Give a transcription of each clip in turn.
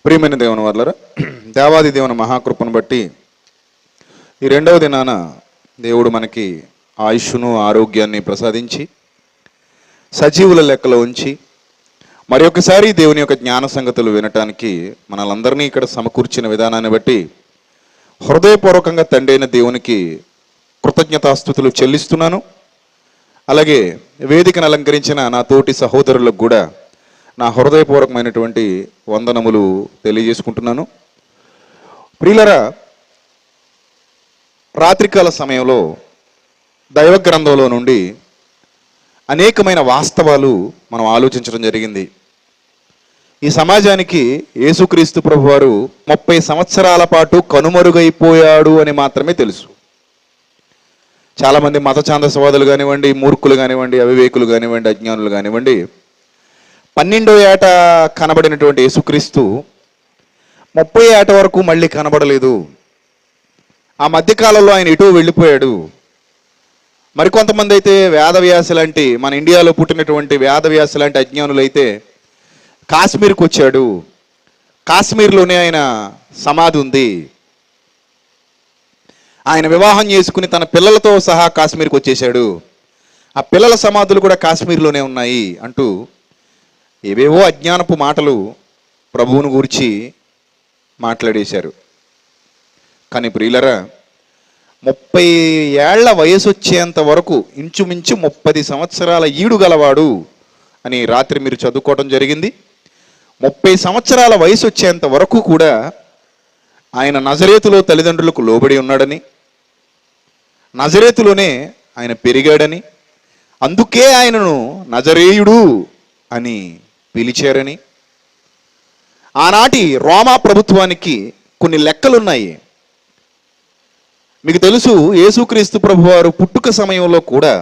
ప్రియమైన దేవుని వల్లరా, దేవాది దేవుని మహాకృపను బట్టి ఈ రెండవ దినాన దేవుడు మనకి ఆయుష్ను ఆరోగ్యాన్ని ప్రసాదించి సజీవుల లెక్కలో ఉంచి మరి ఒకసారి దేవుని యొక్క జ్ఞాన సంగతులు వినటానికి మనలందరినీ ఇక్కడ సమకూర్చిన విధానాన్ని బట్టి హృదయపూర్వకంగా తండ్రి అయిన దేవునికి కృతజ్ఞతాస్తుతులు చెల్లిస్తున్నాను. అలాగే వేదికను అలంకరించిన నా తోటి సహోదరులకు కూడా నా హృదయపూర్వకమైనటువంటి వందనములు తెలియజేసుకుంటున్నాను. ప్రియులరా, రాత్రికాల సమయంలో దైవ గ్రంథంలో నుండి అనేకమైన వాస్తవాలు మనం ఆలోచించడం జరిగింది. ఈ సమాజానికి యేసుక్రీస్తు ప్రభువారు 30 సంవత్సరాల పాటు కనుమరుగైపోయాడు అని మాత్రమే తెలుసు. చాలామంది మత ఛాందసవాదులు కానివ్వండి, మూర్ఖులు కానివ్వండి, అవివేకులు కానివ్వండి, అజ్ఞానులు కానివ్వండి, 12వ ఏట కనబడినటువంటి యేసుక్రీస్తు 30 ఏట వరకు మళ్ళీ కనబడలేదు. ఆ మధ్యకాలంలో ఆయన ఎటో వెళ్ళిపోయాడు. మరికొంతమంది అయితే వేదవ్యాస లాంటి, మన ఇండియాలో పుట్టినటువంటి వేదవ్యాస లాంటి అజ్ఞానులు అయితే కాశ్మీర్కి వచ్చాడు, కాశ్మీర్లోనే ఆయన సమాధి ఉంది, ఆయన వివాహం చేసుకుని తన పిల్లలతో సహా కాశ్మీర్కి వచ్చేసాడు, ఆ పిల్లల సమాధులు కూడా కాశ్మీర్లోనే ఉన్నాయి అంటూ ఏవేవో అజ్ఞానపు మాటలు ప్రభువును గురించి మాట్లాడేశారు. కానీ ప్రియులరా, 30 ఏళ్ల వయసు వచ్చేంత వరకు ఇంచుమించు 30 సంవత్సరాల ఈడు గలవాడు అని రాత్రి మీరు చదువుకోవడం జరిగింది. 30 సంవత్సరాల వయసు వచ్చేంత వరకు కూడా ఆయన నజరేతులో తల్లిదండ్రులకు లోబడి ఉన్నాడని, నజరేతులోనే ఆయన పెరిగాడని, అందుకే ఆయనను నజరేయుడు అని పిలిచారని, ఆనాటి రోమా ప్రభుత్వానికి కొన్ని లెక్కలున్నాయి. మీకు తెలుసు, యేసుక్రీస్తు ప్రభువారు పుట్టుక సమయంలో కూడా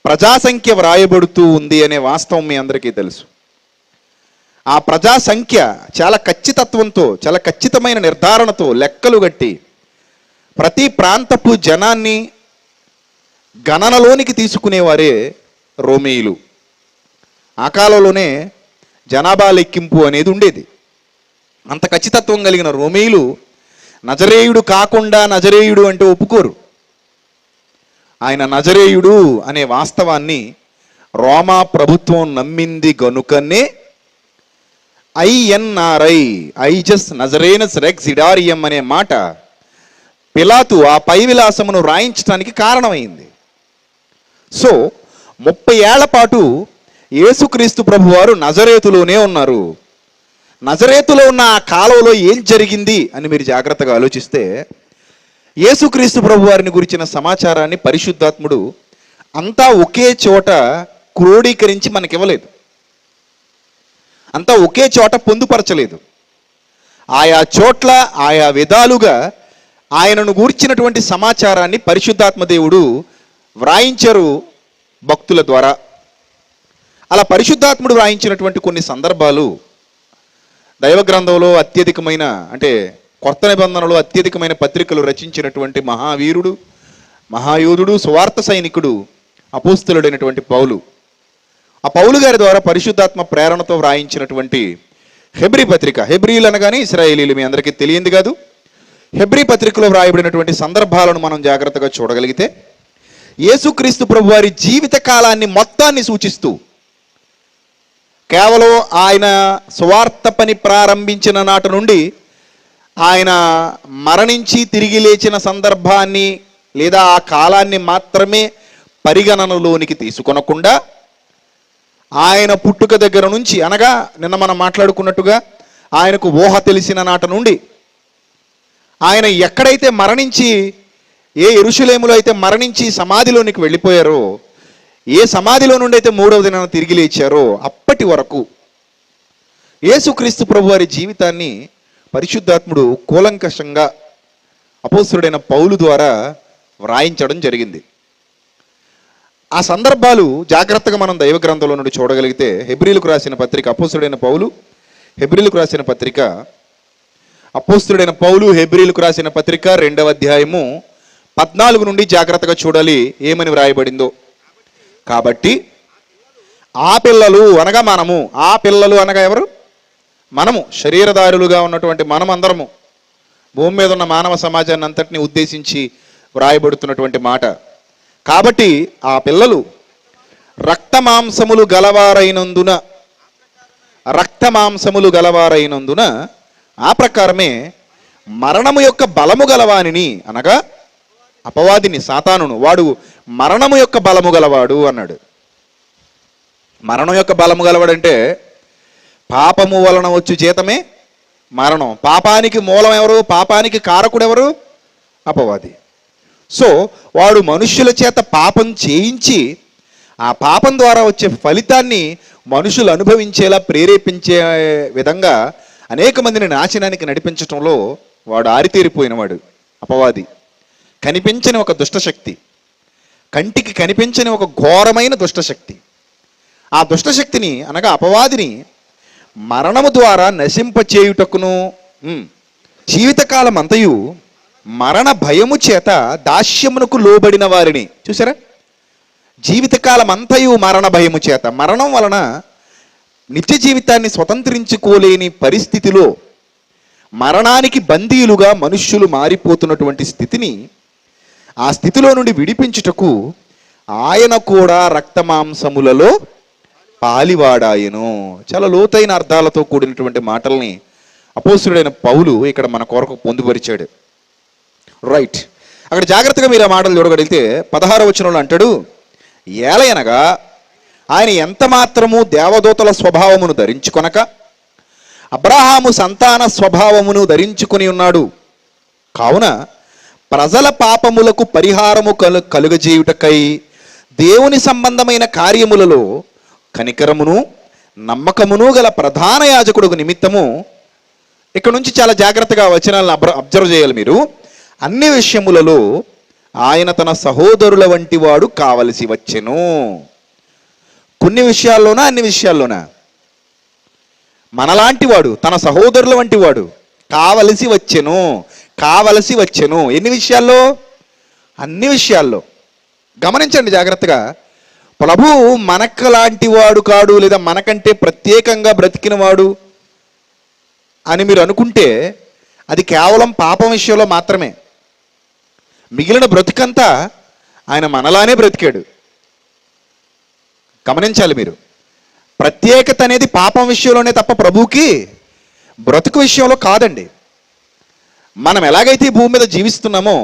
ప్రజాసంఖ్య వ్రాయబడుతూ ఉంది అనే వాస్తవం మీ అందరికీ తెలుసు. ఆ ప్రజాసంఖ్య చాలా ఖచ్చితత్వంతో, చాలా ఖచ్చితమైన నిర్ధారణతో లెక్కలు గట్టి ప్రతి ప్రాంతపు జనాన్ని గణనలోనికి తీసుకునేవారే రోమీయులు. ఆ కాలంలోనే జనాభా లెక్కింపు అనేది ఉండేది. అంత ఖచ్చితత్వం కలిగిన రోమీయులు నజరేయుడు కాకుండా నజరేయుడు అంటే ఒప్పుకోరు. ఆయన నజరేయుడు అనే వాస్తవాన్ని రోమా ప్రభుత్వం నమ్మింది గనుకనే INRI, ఐజస్ నజరేనస్ రెక్స్ ఇడారియం అనే మాట పిలాతు ఆ పై విలాసమును రాయించడానికి కారణమైంది. సో 30 ఏళ్ల పాటు యేసుక్రీస్తు ప్రభువారు నజరేతులోనే ఉన్నారు. నజరేతులో ఉన్న ఆ కాలంలో ఏం జరిగింది అని మీరు జాగ్రత్తగా ఆలోచిస్తే, యేసుక్రీస్తు ప్రభువారిని గురించిన సమాచారాన్ని పరిశుద్ధాత్ముడు అంతా ఒకే చోట క్రోడీకరించి మనకివ్వలేదు, అంతా ఒకే చోట పొందుపరచలేదు. ఆయా చోట్ల ఆయా విధాలుగా ఆయనను గూర్చినటువంటి సమాచారాన్ని పరిశుద్ధాత్మ దేవుడు వ్రాయించారు భక్తుల ద్వారా. అలా పరిశుద్ధాత్ముడు వ్రాయించినటువంటి కొన్ని సందర్భాలు దైవ గ్రంథంలో అత్యధికమైన, అంటే కొత్త నిబంధనలో అత్యధికమైన పత్రికలు రచించినటువంటి మహావీరుడు, మహాయోధుడు, సువార్త సైనికుడు, అపోస్తలుడైనటువంటి పౌలు. ఆ పౌలు గారి ద్వారా పరిశుద్ధాత్మ ప్రేరణతో వ్రాయించినటువంటి హెబ్రీ పత్రిక, హెబ్రీలు అనగానే ఇశ్రాయేలీలు, మీ అందరికీ తెలియంది కాదు. హెబ్రీ పత్రికలో వ్రాయబడినటువంటి సందర్భాలను మనం జాగ్రత్తగా చూడగలిగితే యేసుక్రీస్తు ప్రభు వారి జీవిత కాలాన్ని మొత్తాన్ని సూచిస్తూ, కేవలం ఆయన సువార్త పని ప్రారంభించిన నాటి నుండి ఆయన మరణించి తిరిగి లేచిన సందర్భాన్ని లేదా ఆ కాలాన్ని మాత్రమే పరిగణనలోనికి తీసుకొనకుండా, ఆయన పుట్టుక దగ్గర నుంచి, అనగా నిన్న మనం మాట్లాడుకున్నట్టుగా ఆయనకు ఊహ తెలిసిన నాటి నుండి ఆయన ఎక్కడైతే మరణించి, ఏ యెరూషలేములో అయితే మరణించి సమాధిలోనికి వెళ్ళిపోయారో, ఏ సమాధిలో నుండి అయితే 3వ దినాన తిరిగి లేచారో అప్పటి వరకు యేసుక్రీస్తు ప్రభు వారి జీవితాన్ని పరిశుద్ధాత్ముడు కూలంకషంగా అపోస్తలుడైన పౌలు ద్వారా వ్రాయించడం జరిగింది. ఆ సందర్భాలు జాగ్రత్తగా మనం దైవ గ్రంథంలో నుండి చూడగలిగితే, హెబ్రీలకు రాసిన పత్రిక, అపోస్తలుడైన పౌలు హెబ్రీలకు రాసిన పత్రిక, అపోస్తలుడైన పౌలు హెబ్రీలకు రాసిన పత్రిక 2వ అధ్యాయము 14 నుండి జాగ్రత్తగా చూడాలి ఏమని వ్రాయబడిందో. కాబట్టి ఆ పిల్లలు అనగా మనము, ఆ పిల్లలు అనగా ఎవరు? మనము శరీరధారులుగా ఉన్నటువంటి మనమందరము భూమి మీద ఉన్న మానవ సమాజాన్ని అంతటిని ఉద్దేశించి వ్రాయబడుతున్నటువంటి మాట. కాబట్టి ఆ పిల్లలు రక్తమాంసములు గలవారైనందున ఆ ప్రకారమే మరణము యొక్క బలము గలవానిని, అనగా అపవాదిని, సాతానును, వాడు మరణము యొక్క బలము గలవాడు అన్నాడు. మరణం యొక్క బలము గలవాడంటే పాపము వలన వచ్చు జీతమే మరణం. పాపానికి మూలం ఎవరు? పాపానికి కారకుడు ఎవరు? అపవాది. సో వాడు మనుష్యుల చేత పాపం చేయించి ఆ పాపం ద్వారా వచ్చే ఫలితాన్ని మనుషులు అనుభవించేలా ప్రేరేపించే విధంగా అనేక మందిని నాశనానికి నడిపించటంలో వాడు ఆరితేరిపోయినవాడు అపవాది. కనిపించని ఒక దుష్టశక్తి, కంటికి కనిపించని ఒక ఘోరమైన దుష్టశక్తి. ఆ దుష్టశక్తిని అనగా అపవాదిని మరణము ద్వారా నశింపచేయుటకును జీవితకాలం అంతయు మరణ భయము చేత దాస్యమునకు లోబడిన వారిని, చూసారా, జీవితకాలం అంతయు మరణ భయము చేత, మరణం వలన నిత్య జీవితాన్ని స్వతంత్రించుకోలేని పరిస్థితిలో మరణానికి బందీలుగా మనుష్యులు మారిపోతున్నటువంటి స్థితిని, ఆ స్థితిలో నుండి విడిపించుటకు ఆయన కూడా రక్తమాంసములలో పాలివాడాయను. చాలా లోతైన అర్థాలతో కూడినటువంటి మాటల్ని అపోస్తుడైన పౌలు ఇక్కడ మన కొరకు పొందుపరిచాడు. రైట్, అక్కడ జాగ్రత్తగా మీరు ఆ మాటలు చూడగలిగితే 16వ వచనంలో అంటాడు, ఏలయనగా ఆయన ఎంత మాత్రము దేవదూతల స్వభావమును ధరించుకొనక అబ్రహాము సంతాన స్వభావమును ధరించుకొని ఉన్నాడు. కావున ప్రజల పాపములకు పరిహారము కలుగజేయుటకై దేవుని సంబంధమైన కార్యములలో కనికరమును నమ్మకమును గల ప్రధాన యాజకుడు నిమిత్తము, ఇక్కడ నుంచి చాలా జాగ్రత్తగా వచనాలను అబ్జర్వ్ చేయాలి మీరు, అన్ని విషయములలో ఆయన తన సహోదరుల వంటి వాడు కావలసి వచ్చెను. కొన్ని విషయాల్లోనా? అన్ని విషయాల్లోనా? మనలాంటి వాడు, తన సహోదరుల వంటి వాడు కావలసి వచ్చెను. ఎన్ని విషయాల్లో? అన్ని విషయాల్లో. గమనించండి జాగ్రత్తగా. ప్రభు మనకు లాంటి వాడు కాడు, లేదా మనకంటే ప్రత్యేకంగా బ్రతికిన వాడు అని మీరు అనుకుంటే అది కేవలం పాపం విషయంలో మాత్రమే. మిగిలిన బ్రతుకంతా ఆయన మనలానే బ్రతికాడు. గమనించాలి మీరు. ప్రత్యేకత అనేది పాపం విషయంలోనే తప్ప ప్రభువుకి బ్రతుకు విషయంలో కాదండి. మనం ఎలాగైతే భూమి మీద జీవిస్తున్నామో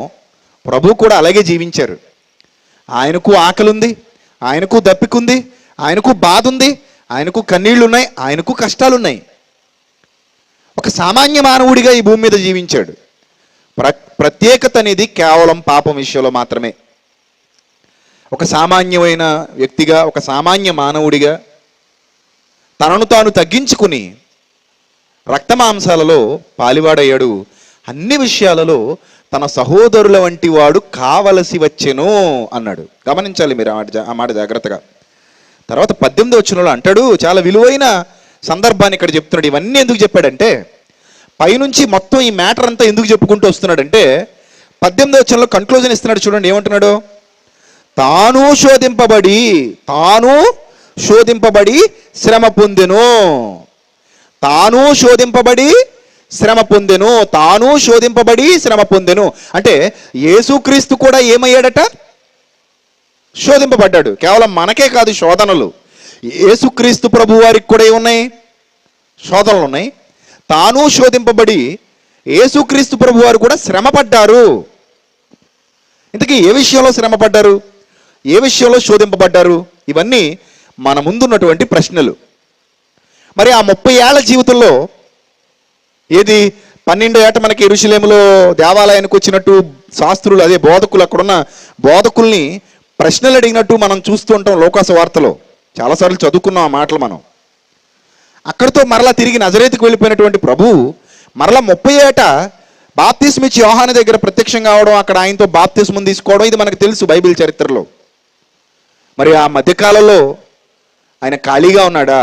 ప్రభు కూడా అలాగే జీవించారు. ఆయనకు ఆకలి ఉంది, ఆయనకు దప్పికుంది, ఆయనకు బాధ ఉంది, ఆయనకు కన్నీళ్లు ఉన్నాయి, ఆయనకు కష్టాలు ఉన్నాయి. ఒక సామాన్య మానవుడిగా ఈ భూమి మీద జీవించాడు. ప్రత్యేకత అనేది కేవలం పాపం విషయంలో మాత్రమే. ఒక సామాన్యమైన వ్యక్తిగా, ఒక సామాన్య మానవుడిగా తనను తాను తగ్గించుకుని రక్తమాంసాలలో పాలివాడయ్యాడు. అన్ని విషయాలలో తన సహోదరుల వంటి వాడు కావలసి వచ్చెను అన్నాడు. గమనించాలి మీరు ఆ మాట జాగ్రత్తగా. తర్వాత 18వ వచనంలో అంటాడు, చాలా విలువైన సందర్భాన్ని ఇక్కడ చెప్తున్నాడు. ఇవన్నీ ఎందుకు చెప్పాడంటే, పైనుంచి మొత్తం ఈ మ్యాటర్ అంతా ఎందుకు చెప్పుకుంటూ వస్తున్నాడంటే 18వ వచనంలో కన్క్లూజన్ ఇస్తున్నాడు. చూడండి ఏమంటున్నాడు, తాను శోధింపబడి శ్రమ పొందెను. అంటే యేసుక్రీస్తు కూడా ఏమయ్యాడట? శోధింపబడ్డాడు. కేవలం మనకే కాదు శోధనలు, యేసుక్రీస్తు ప్రభు వారికి కూడా ఏమున్నాయి? శోధనలు ఉన్నాయి. తాను శోధింపబడి యేసుక్రీస్తు ప్రభు వారు కూడా శ్రమపడ్డారు. ఇంతకీ ఏ విషయంలో శ్రమపడ్డారు, ఏ విషయంలో శోధింపబడ్డారు? ఇవన్నీ మన ముందున్నటువంటి ప్రశ్నలు. మరి ఆ 30 ఏళ్ల జీవితంలో ఏది 12వ ఏట మనకి యెరూషలేములో దేవాలయానికి వచ్చినట్టు శాస్త్రులు, అదే బోధకులు, అక్కడున్న బోధకుల్ని ప్రశ్నలు అడిగినట్టు మనం చూస్తూ ఉంటాం లోకాసు వార్తలో. చాలాసార్లు చదువుకున్నాం ఆ మాటలు మనం. అక్కడితో మరలా తిరిగి నజరేతుకు వెళ్ళిపోయినటువంటి ప్రభు మరలా 30 ఏట బాప్తిస్మిచ్చి యోహాను దగ్గర ప్రత్యక్షం కావడం, అక్కడ ఆయనతో బాప్తిస్మం తీసుకోవడం, ఇది మనకు తెలుసు బైబిల్ చరిత్రలో. మరి ఆ మధ్యకాలంలో ఆయన ఖాళీగా ఉన్నాడా?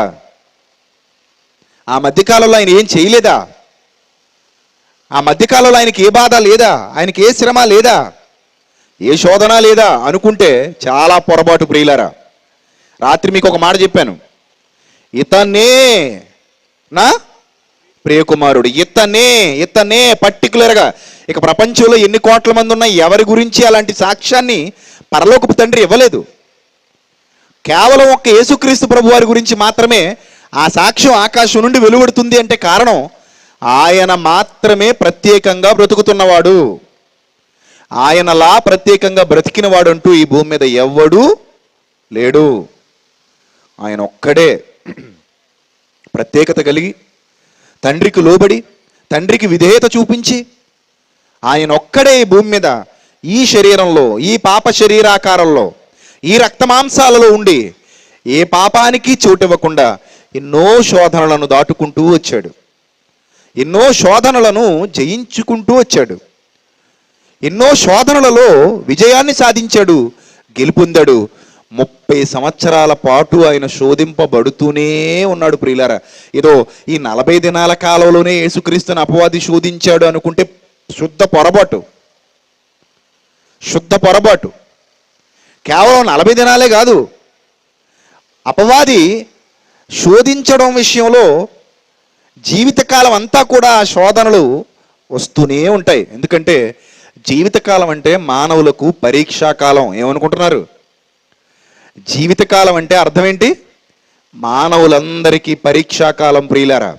ఆ మధ్యకాలంలో ఆయన ఏం చేయలేదా? ఆ మధ్యకాలంలో ఆయనకి ఏ బాధ లేదా? ఆయనకి ఏ శ్రమ లేదా? ఏ శోధన లేదా అనుకుంటే చాలా పొరపాటు ప్రియులారా. రాత్రి మీకు ఒక మాట చెప్పాను, ఇతన్నే నా ప్రియకుమారుడు. ఇతనే పర్టికులర్గా. ఇక ప్రపంచంలో ఎన్ని కోట్ల మంది ఉన్నా ఎవరి గురించి అలాంటి సాక్ష్యాన్ని పరలోకపు తండ్రి ఇవ్వలేదు. కేవలం ఒక్క యేసుక్రీస్తు ప్రభు వారి గురించి మాత్రమే ఆ సాక్ష్యం ఆకాశం నుండి వెలువడుతుంది. అంటే కారణం ఆయన మాత్రమే ప్రత్యేకంగా బ్రతుకుతున్నవాడు. ఆయనలా ప్రత్యేకంగా బ్రతికినవాడు అంటూ ఈ భూమి మీద ఎవ్వడూ లేడు. ఆయన ఒక్కడే ప్రత్యేకత కలిగి, తండ్రికి లోబడి, తండ్రికి విధేయత చూపించి, ఆయన ఒక్కడే ఈ భూమి మీద ఈ శరీరంలో, ఈ పాప శరీరాకారంలో, ఈ రక్తమాంసాలలో ఉండి ఏ పాపానికి చోటివ్వకుండా ఎన్నో శోధనలను దాటుకుంటూ వచ్చాడు. ఎన్నో శోధనలను జయించుకుంటూ వచ్చాడు. ఎన్నో శోధనలలో విజయాన్ని సాధించాడు, గెలుపొందాడు. 30 సంవత్సరాల పాటు ఆయన శోధింపబడుతూనే ఉన్నాడు. ప్రియులారా, ఏదో ఈ 40 దినాల కాలంలోనే యేసుక్రీస్తుని అపవాది శోధించాడు అనుకుంటే శుద్ధ పొరపాటు. కేవలం 40 దినాలే కాదు, అపవాది శోధించడం విషయంలో జీవితకాలం అంతా కూడా శోధనలు వస్తూనే ఉంటాయి. ఎందుకంటే జీవితకాలం అంటే మానవులకు పరీక్షాకాలం. ఏమనుకుంటున్నారు? జీవితకాలం అంటే అర్థం ఏంటి? మానవులందరికీ పరీక్షాకాలం. ప్రియులారా,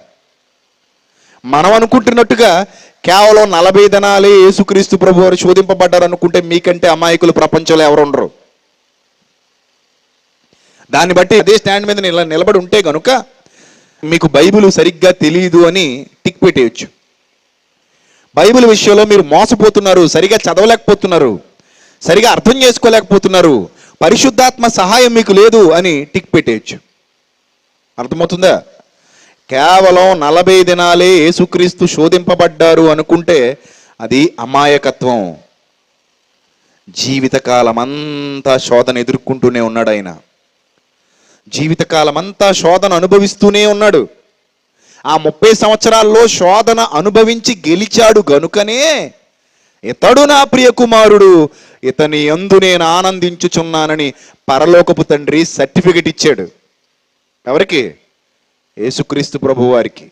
మనం అనుకుంటున్నట్టుగా కేవలం 40 దినాలే యేసుక్రీస్తు ప్రభు వారు శోధింపబడ్డారు అనుకుంటే మీకంటే అమాయకులు ప్రపంచంలో ఎవరు ఉండరు. దాన్ని బట్టి అదే స్టాండ్ మీద నిలబడి ఉంటే కనుక మీకు బైబిల్ సరిగ్గా తెలియదు అని టిక్ పెట్టేయచ్చు. బైబిల్ విషయంలో మీరు మోసపోతున్నారు, సరిగా చదవలేకపోతున్నారు, సరిగా అర్థం చేసుకోలేకపోతున్నారు, పరిశుద్ధాత్మ సహాయం మీకు లేదు అని టిక్ పెట్టేయచ్చు. అర్థమవుతుందా? కేవలం 40 దినాలే యేసుక్రీస్తు శోధింపబడ్డారు అనుకుంటే అది అమాయకత్వం. జీవితకాలం అంతా శోధన ఎదుర్కొంటూనే ఉన్నాడు ఆయన. జీవితకాలం అంతా శోధన అనుభవిస్తూనే ఉన్నాడు. ఆ 30 సంవత్సరాల్లో శోధన అనుభవించి గెలిచాడు గనుకనే ఇతడు నా ప్రియ కుమారుడు, ఇతని యందు నేను ఆనందించుచున్నానని పరలోకపు తండ్రి సర్టిఫికెట్ ఇచ్చాడు. ఎవరికి? యేసుక్రీస్తు ప్రభు వారికి.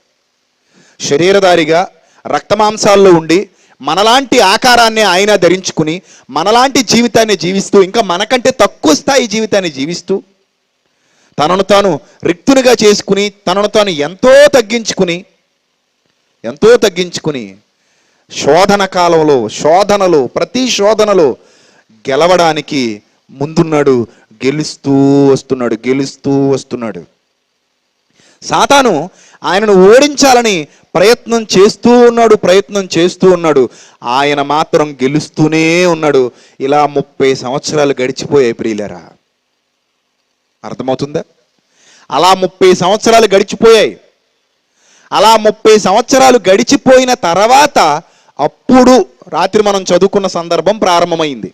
శరీరధారిగా రక్తమాంసాల్లో ఉండి మనలాంటి ఆకారాన్ని ఆయన ధరించుకుని మనలాంటి జీవితాన్ని జీవిస్తూ, ఇంకా మనకంటే తక్కువ స్థాయి జీవితాన్ని జీవిస్తూ, తనను తాను రిక్తునిగా చేసుకుని, తనను తాను ఎంతో తగ్గించుకుని శోధన కాలంలో, ప్రతి శోధనలో గెలవడానికి ముందున్నాడు. గెలుస్తూ వస్తున్నాడు. సాతాను ఆయనను ఓడించాలని ప్రయత్నం చేస్తూ ఉన్నాడు. ఆయన మాత్రం గెలుస్తూనే ఉన్నాడు. ఇలా 30 సంవత్సరాలు గడిచిపోయాయి ప్రియులారా. అర్థమవుతుందా? అలా 30 సంవత్సరాలు గడిచిపోయాయి. అలా 30 సంవత్సరాలు గడిచిపోయిన తర్వాత అప్పుడు రాత్రి మనం చదువుకున్న సందర్భం ప్రారంభమైంది.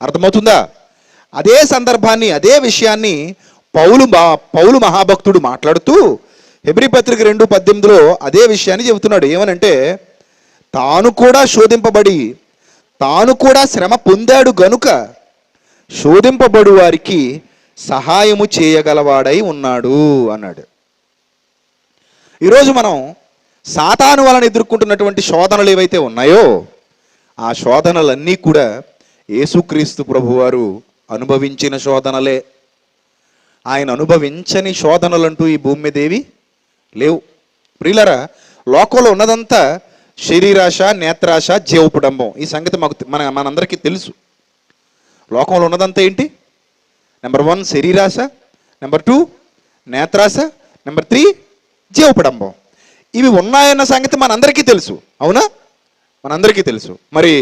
అర్థమవుతుందా? అదే సందర్భాన్ని, అదే విషయాన్ని పౌలు మహాభక్తుడు మాట్లాడుతూ హెబ్రీ పత్రిక 2:18 అదే విషయాన్ని చెబుతున్నాడు. ఏమనంటే, తాను కూడా శోధింపబడి తాను కూడా శ్రమ పొందాడు గనుక శోధింపబడు వారికి సహాయము చేయగలవాడై ఉన్నాడు అన్నాడు. ఈరోజు మనం సాతాను వలన ఎదుర్కొంటున్నటువంటి శోధనలు ఏవైతే ఉన్నాయో ఆ శోధనలన్నీ కూడా యేసుక్రీస్తు ప్రభువారు అనుభవించిన శోధనలే. ఆయన అనుభవించని శోధనలంటూ ఈ భూమి మీద ఏవి లేవు. ప్రియులారా, లోకంలో ఉన్నదంతా శరీరాశ, నేత్రాశ, జీవపుడంబం. ఈ సంగతి మనందరికీ తెలుసు. లోకంలో ఉన్నదంతా ఏంటి? నెంబర్ 1 శరీరాశ, నెంబర్ 2 నేత్రాశ, నెంబర్ 3 జీవపుడంబం. ఇవి ఉన్నాయన్న సంగతి మనందరికీ తెలుసు. అవునా? మనందరికీ తెలుసు. మరి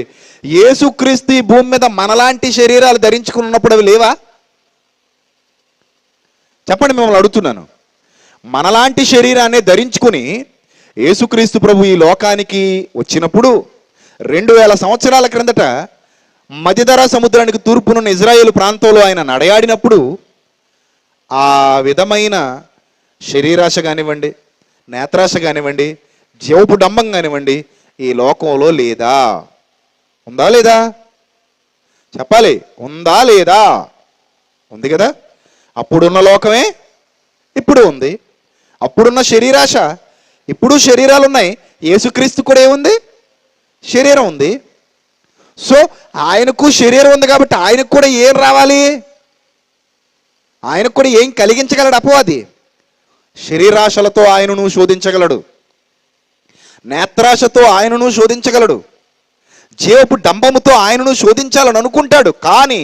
యేసుక్రీస్తు ఈ భూమి మీద మనలాంటి శరీరాలు ధరించుకుని ఉన్నప్పుడు అవి లేవా? చెప్పండి, మిమ్మల్ని అడుగుతున్నాను. మనలాంటి శరీరాన్ని ధరించుకుని యేసుక్రీస్తు ప్రభు ఈ లోకానికి వచ్చినప్పుడు 2000 సంవత్సరాల క్రిందట మధ్యధరా సముద్రానికి తూర్పునున్న ఇజ్రాయేలు ప్రాంతంలో ఆయన నడయాడినప్పుడు ఆ విధమైన శరీరాశ కానివ్వండి, నేత్రాశ కానివ్వండి, జీవపు డంబం కానివ్వండి ఈ లోకంలో లేదా? ఉందా లేదా? చెప్పాలి. ఉందా లేదా? ఉంది కదా. అప్పుడున్న లోకమే ఇప్పుడు ఉంది. అప్పుడున్న శరీరాశ ఇప్పుడు శరీరాలు ఉన్నాయి. యేసుక్రీస్తు కూడా ఏముంది? శరీరం ఉంది. సో ఆయనకు శరీరం ఉంది కాబట్టి ఆయనకు కూడా ఏం రావాలి? ఆయనకు కూడా ఏం కలిగించగలడు అపవాది? శరీరాశలతో ఆయనను శోధించగలడు, నేత్రాశతో ఆయనను శోధించగలడు, జీవపు డంబముతో ఆయనను శోధించాలని అనుకుంటాడు. కానీ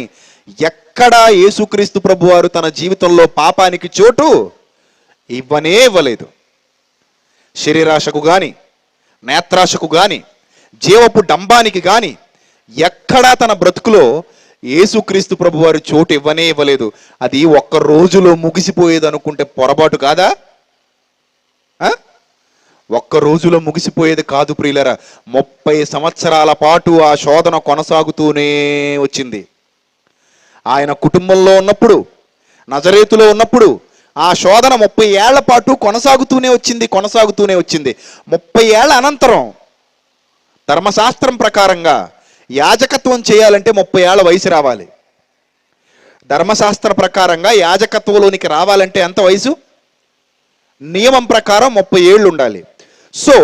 ఎక్కడా యేసుక్రీస్తు ప్రభువారు తన జీవితంలో పాపానికి చోటు ఇవ్వనే ఇవ్వలేదు. శరీరాశకు కానీ, నేత్రాశకు కానీ, జీవపు డంబానికి కానీ ఎక్కడా తన బ్రతుకులో యేసుక్రీస్తు ప్రభువారు చోటు ఇవ్వనే ఇవ్వలేదు. అది ఒక్క రోజులో ముగిసిపోయేది అనుకుంటే పొరపాటు కాదా? ఒక్క రోజులో ముగిసిపోయేది కాదు ప్రియులరా. 30 సంవత్సరాల పాటు ఆ శోధన కొనసాగుతూనే వచ్చింది. ఆయన కుటుంబంలో ఉన్నప్పుడు, నజరేతులో ఉన్నప్పుడు ఆ శోధన 30 ఏళ్ల పాటు కొనసాగుతూనే వచ్చింది. 30 ఏళ్ల అనంతరం ధర్మశాస్త్రం ప్రకారంగా యాజకత్వం చేయాలంటే 30 ఏళ్ల వయసు రావాలి. ధర్మశాస్త్ర ప్రకారంగా యాజకత్వంలోనికి రావాలంటే ఎంత వయసు? నియమం ప్రకారం 30 ఏళ్ళు ఉండాలి. సో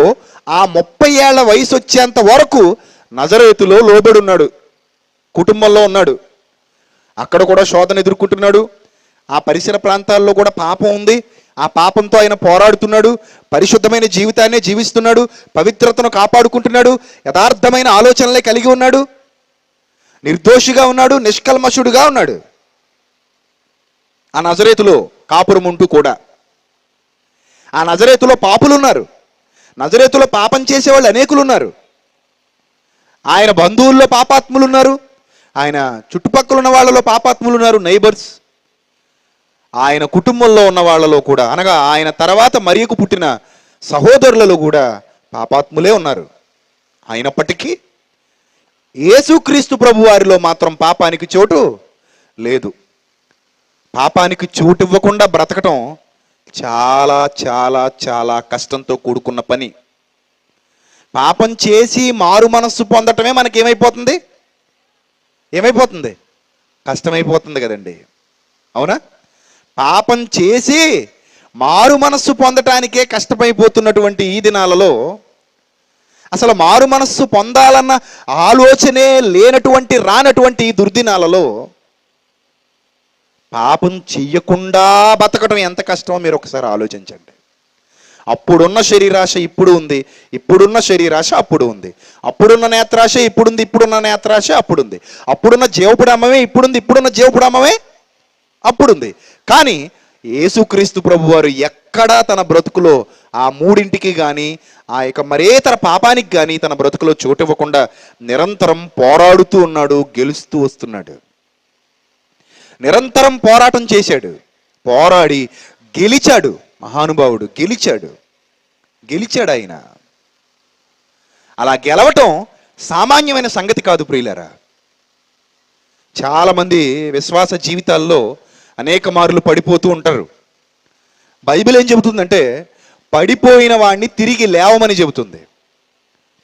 ఆ 30 ఏళ్ల వయసు వచ్చేంత వరకు నజరేతులో లోబడి ఉన్నాడు, కుటుంబంలో ఉన్నాడు. అక్కడ కూడా శోధన ఎదుర్కొంటున్నాడు. ఆ పరిసర ప్రాంతాల్లో కూడా పాపం ఉంది. ఆ పాపంతో ఆయన పోరాడుతున్నాడు. పరిశుద్ధమైన జీవితాన్ని జీవిస్తున్నాడు, పవిత్రతను కాపాడుకుంటున్నాడు, యథార్థమైన ఆలోచనలే కలిగి ఉన్నాడు, నిర్దోషిగా ఉన్నాడు, నిష్కల్మషుడుగా ఉన్నాడు. ఆ నజరేతులో కాపురం ఉంటూ కూడా ఆ నజరేతులో పాపులు ఉన్నారు. నజరేతులో పాపం చేసేవాళ్ళు అనేకులు ఉన్నారు. ఆయన బంధువుల్లో పాపాత్ములు ఉన్నారు, ఆయన చుట్టుపక్కల ఉన్న వాళ్ళలో పాపాత్ములు ఉన్నారు, నైబర్స్. ఆయన కుటుంబంలో ఉన్న వాళ్ళలో కూడా, అనగా ఆయన తర్వాత మరియకు పుట్టిన సహోదరులలో కూడా పాపాత్ములే ఉన్నారు. అయినప్పటికీ యేసుక్రీస్తు ప్రభు వారిలో మాత్రం పాపానికి చోటు లేదు. పాపానికి చోటు ఇవ్వకుండా బ్రతకటం చాలా చాలా చాలా కష్టంతో కూడుకున్న పని. పాపం చేసి మారు మనస్సు పొందటమే మనకేమైపోతుంది? ఏమైపోతుంది? కష్టమైపోతుంది కదండి, అవునా? పాపం చేసి మారు మనస్సు పొందటానికే కష్టమైపోతున్నటువంటి ఈ దినాలలో అసలు మారు మనస్సు పొందాలన్న ఆలోచనే రానటువంటి ఈ దుర్దినాలలో పాపం చెయ్యకుండా బతకడం ఎంత కష్టమో మీరు ఒకసారి ఆలోచించండి. అప్పుడున్న శరీరాశ ఇప్పుడు ఉంది, ఇప్పుడున్న శరీరాశ అప్పుడు ఉంది. అప్పుడున్న నేత్రాశ ఇప్పుడుంది, ఇప్పుడున్న నేత్రాశ అప్పుడుంది. అప్పుడున్న జీవపుడామమే ఇప్పుడుంది, ఇప్పుడున్న జీవపుడామమే అప్పుడుంది. కానీ యేసుక్రీస్తు ప్రభువారు ఎక్కడా తన బ్రతుకులో ఆ మూడింటికి కానీ, ఆ యొక్క మరేతర పాపానికి కానీ తన బ్రతుకులో చోటు ఇవ్వకుండా నిరంతరం పోరాడుతూ ఉన్నాడు, గెలుస్తూ వస్తున్నాడు. నిరంతరం పోరాటం చేశాడు, పోరాడి గెలిచాడు. మహానుభావుడు గెలిచాడు ఆయన. అలా గెలవటం సామాన్యమైన సంగతి కాదు ప్రియులారా. చాలామంది విశ్వాస జీవితాల్లో అనేక మార్లు పడిపోతూ ఉంటారు. బైబిల్ ఏం చెబుతుందంటే పడిపోయిన వాడిని తిరిగి లేవమని చెబుతుంది.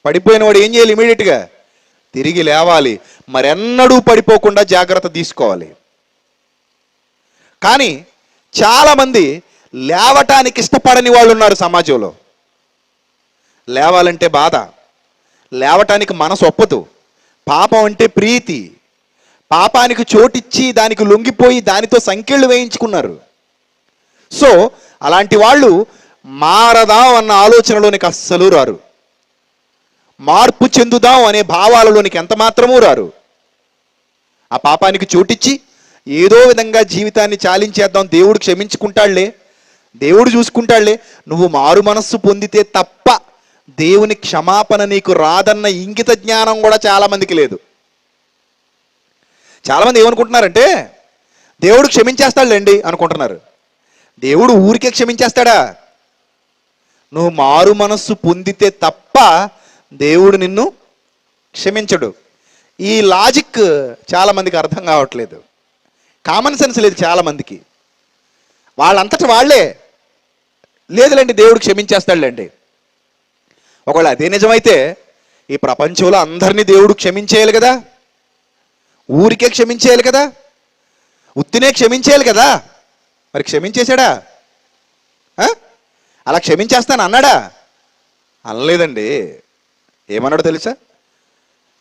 పడిపోయిన వాడు ఏం చేయాలి? ఇమీడియట్గా తిరిగి లేవాలి, మరెన్నడూ పడిపోకుండా జాగ్రత్త తీసుకోవాలి. కానీ చాలామంది లేవటానికి ఇష్టపడని వాళ్ళు ఉన్నారు సమాజంలో. లేవాలంటే బాధ, లేవటానికి మనసు ఒప్పదు. పాపం అంటే ప్రీతి, పాపానికి చోటిచ్చి దానికి లొంగిపోయి దానితో సంకెళ్ళు వేయించుకున్నారు. సో అలాంటి వాళ్ళు మారదాం అన్న ఆలోచనలోనికి అస్సలు రారు, మార్పు చెందుదాం అనే భావాలలోనికి ఎంత మాత్రమూ రారు. ఆ పాపానికి చోటిచ్చి ఏదో విధంగా జీవితాన్ని చాలించేద్దాం, దేవుడు క్షమించుకుంటాడులే, దేవుడు చూసుకుంటాడులే, నువ్వు మారు మనస్సు పొందితే తప్ప దేవుని క్షమాపణ నీకు రాదన్న ఇంగిత జ్ఞానం కూడా చాలామందికి లేదు. చాలామంది ఏమనుకుంటున్నారంటే దేవుడు క్షమించేస్తాడులేండి అనుకుంటున్నారు. దేవుడు ఊరికే క్షమించేస్తాడా? నువ్వు మారు మనస్సు పొందితే తప్ప దేవుడు నిన్ను క్షమించడు. ఈ లాజిక్ చాలామందికి అర్థం కావట్లేదు, కామన్ సెన్స్ లేదు చాలామందికి. వాళ్ళంతటా వాళ్ళే లేదులేండి దేవుడు క్షమించేస్తాడులేండి. ఒకవేళ అదే నిజమైతే ఈ ప్రపంచంలో అందరినీ దేవుడు క్షమించేయాలి కదా, ఊరికే క్షమించేయాలి కదా, ఉత్తినే క్షమించేయాలి కదా. మరి క్షమించేశాడా? అలా క్షమించేస్తాను అన్నాడా? అనలేదండి. ఏమన్నాడు తెలుసా?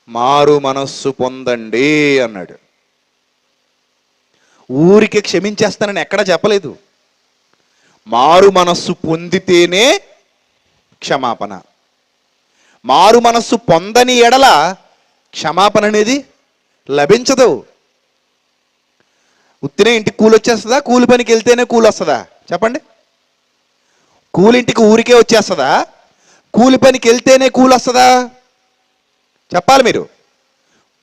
మారు మనస్సు పొందండి అన్నాడు. ఊరికే క్షమించేస్తానని ఎక్కడా చెప్పలేదు. మారు మనస్సు పొందితేనే క్షమాపణ. మారు మనస్సు పొందని ఎడల క్షమాపణ అనేది లభించదు. ఉత్తినే ఇంటికి కూలి వచ్చేస్తుందా? కూలి పనికి వెళ్తేనే కూలి వస్తుందా? చెప్పండి. కూలింటికి ఊరికే వచ్చేస్తుందా? కూలి పనికి వెళ్తేనే కూలి వస్తుందా? చెప్పాలి మీరు.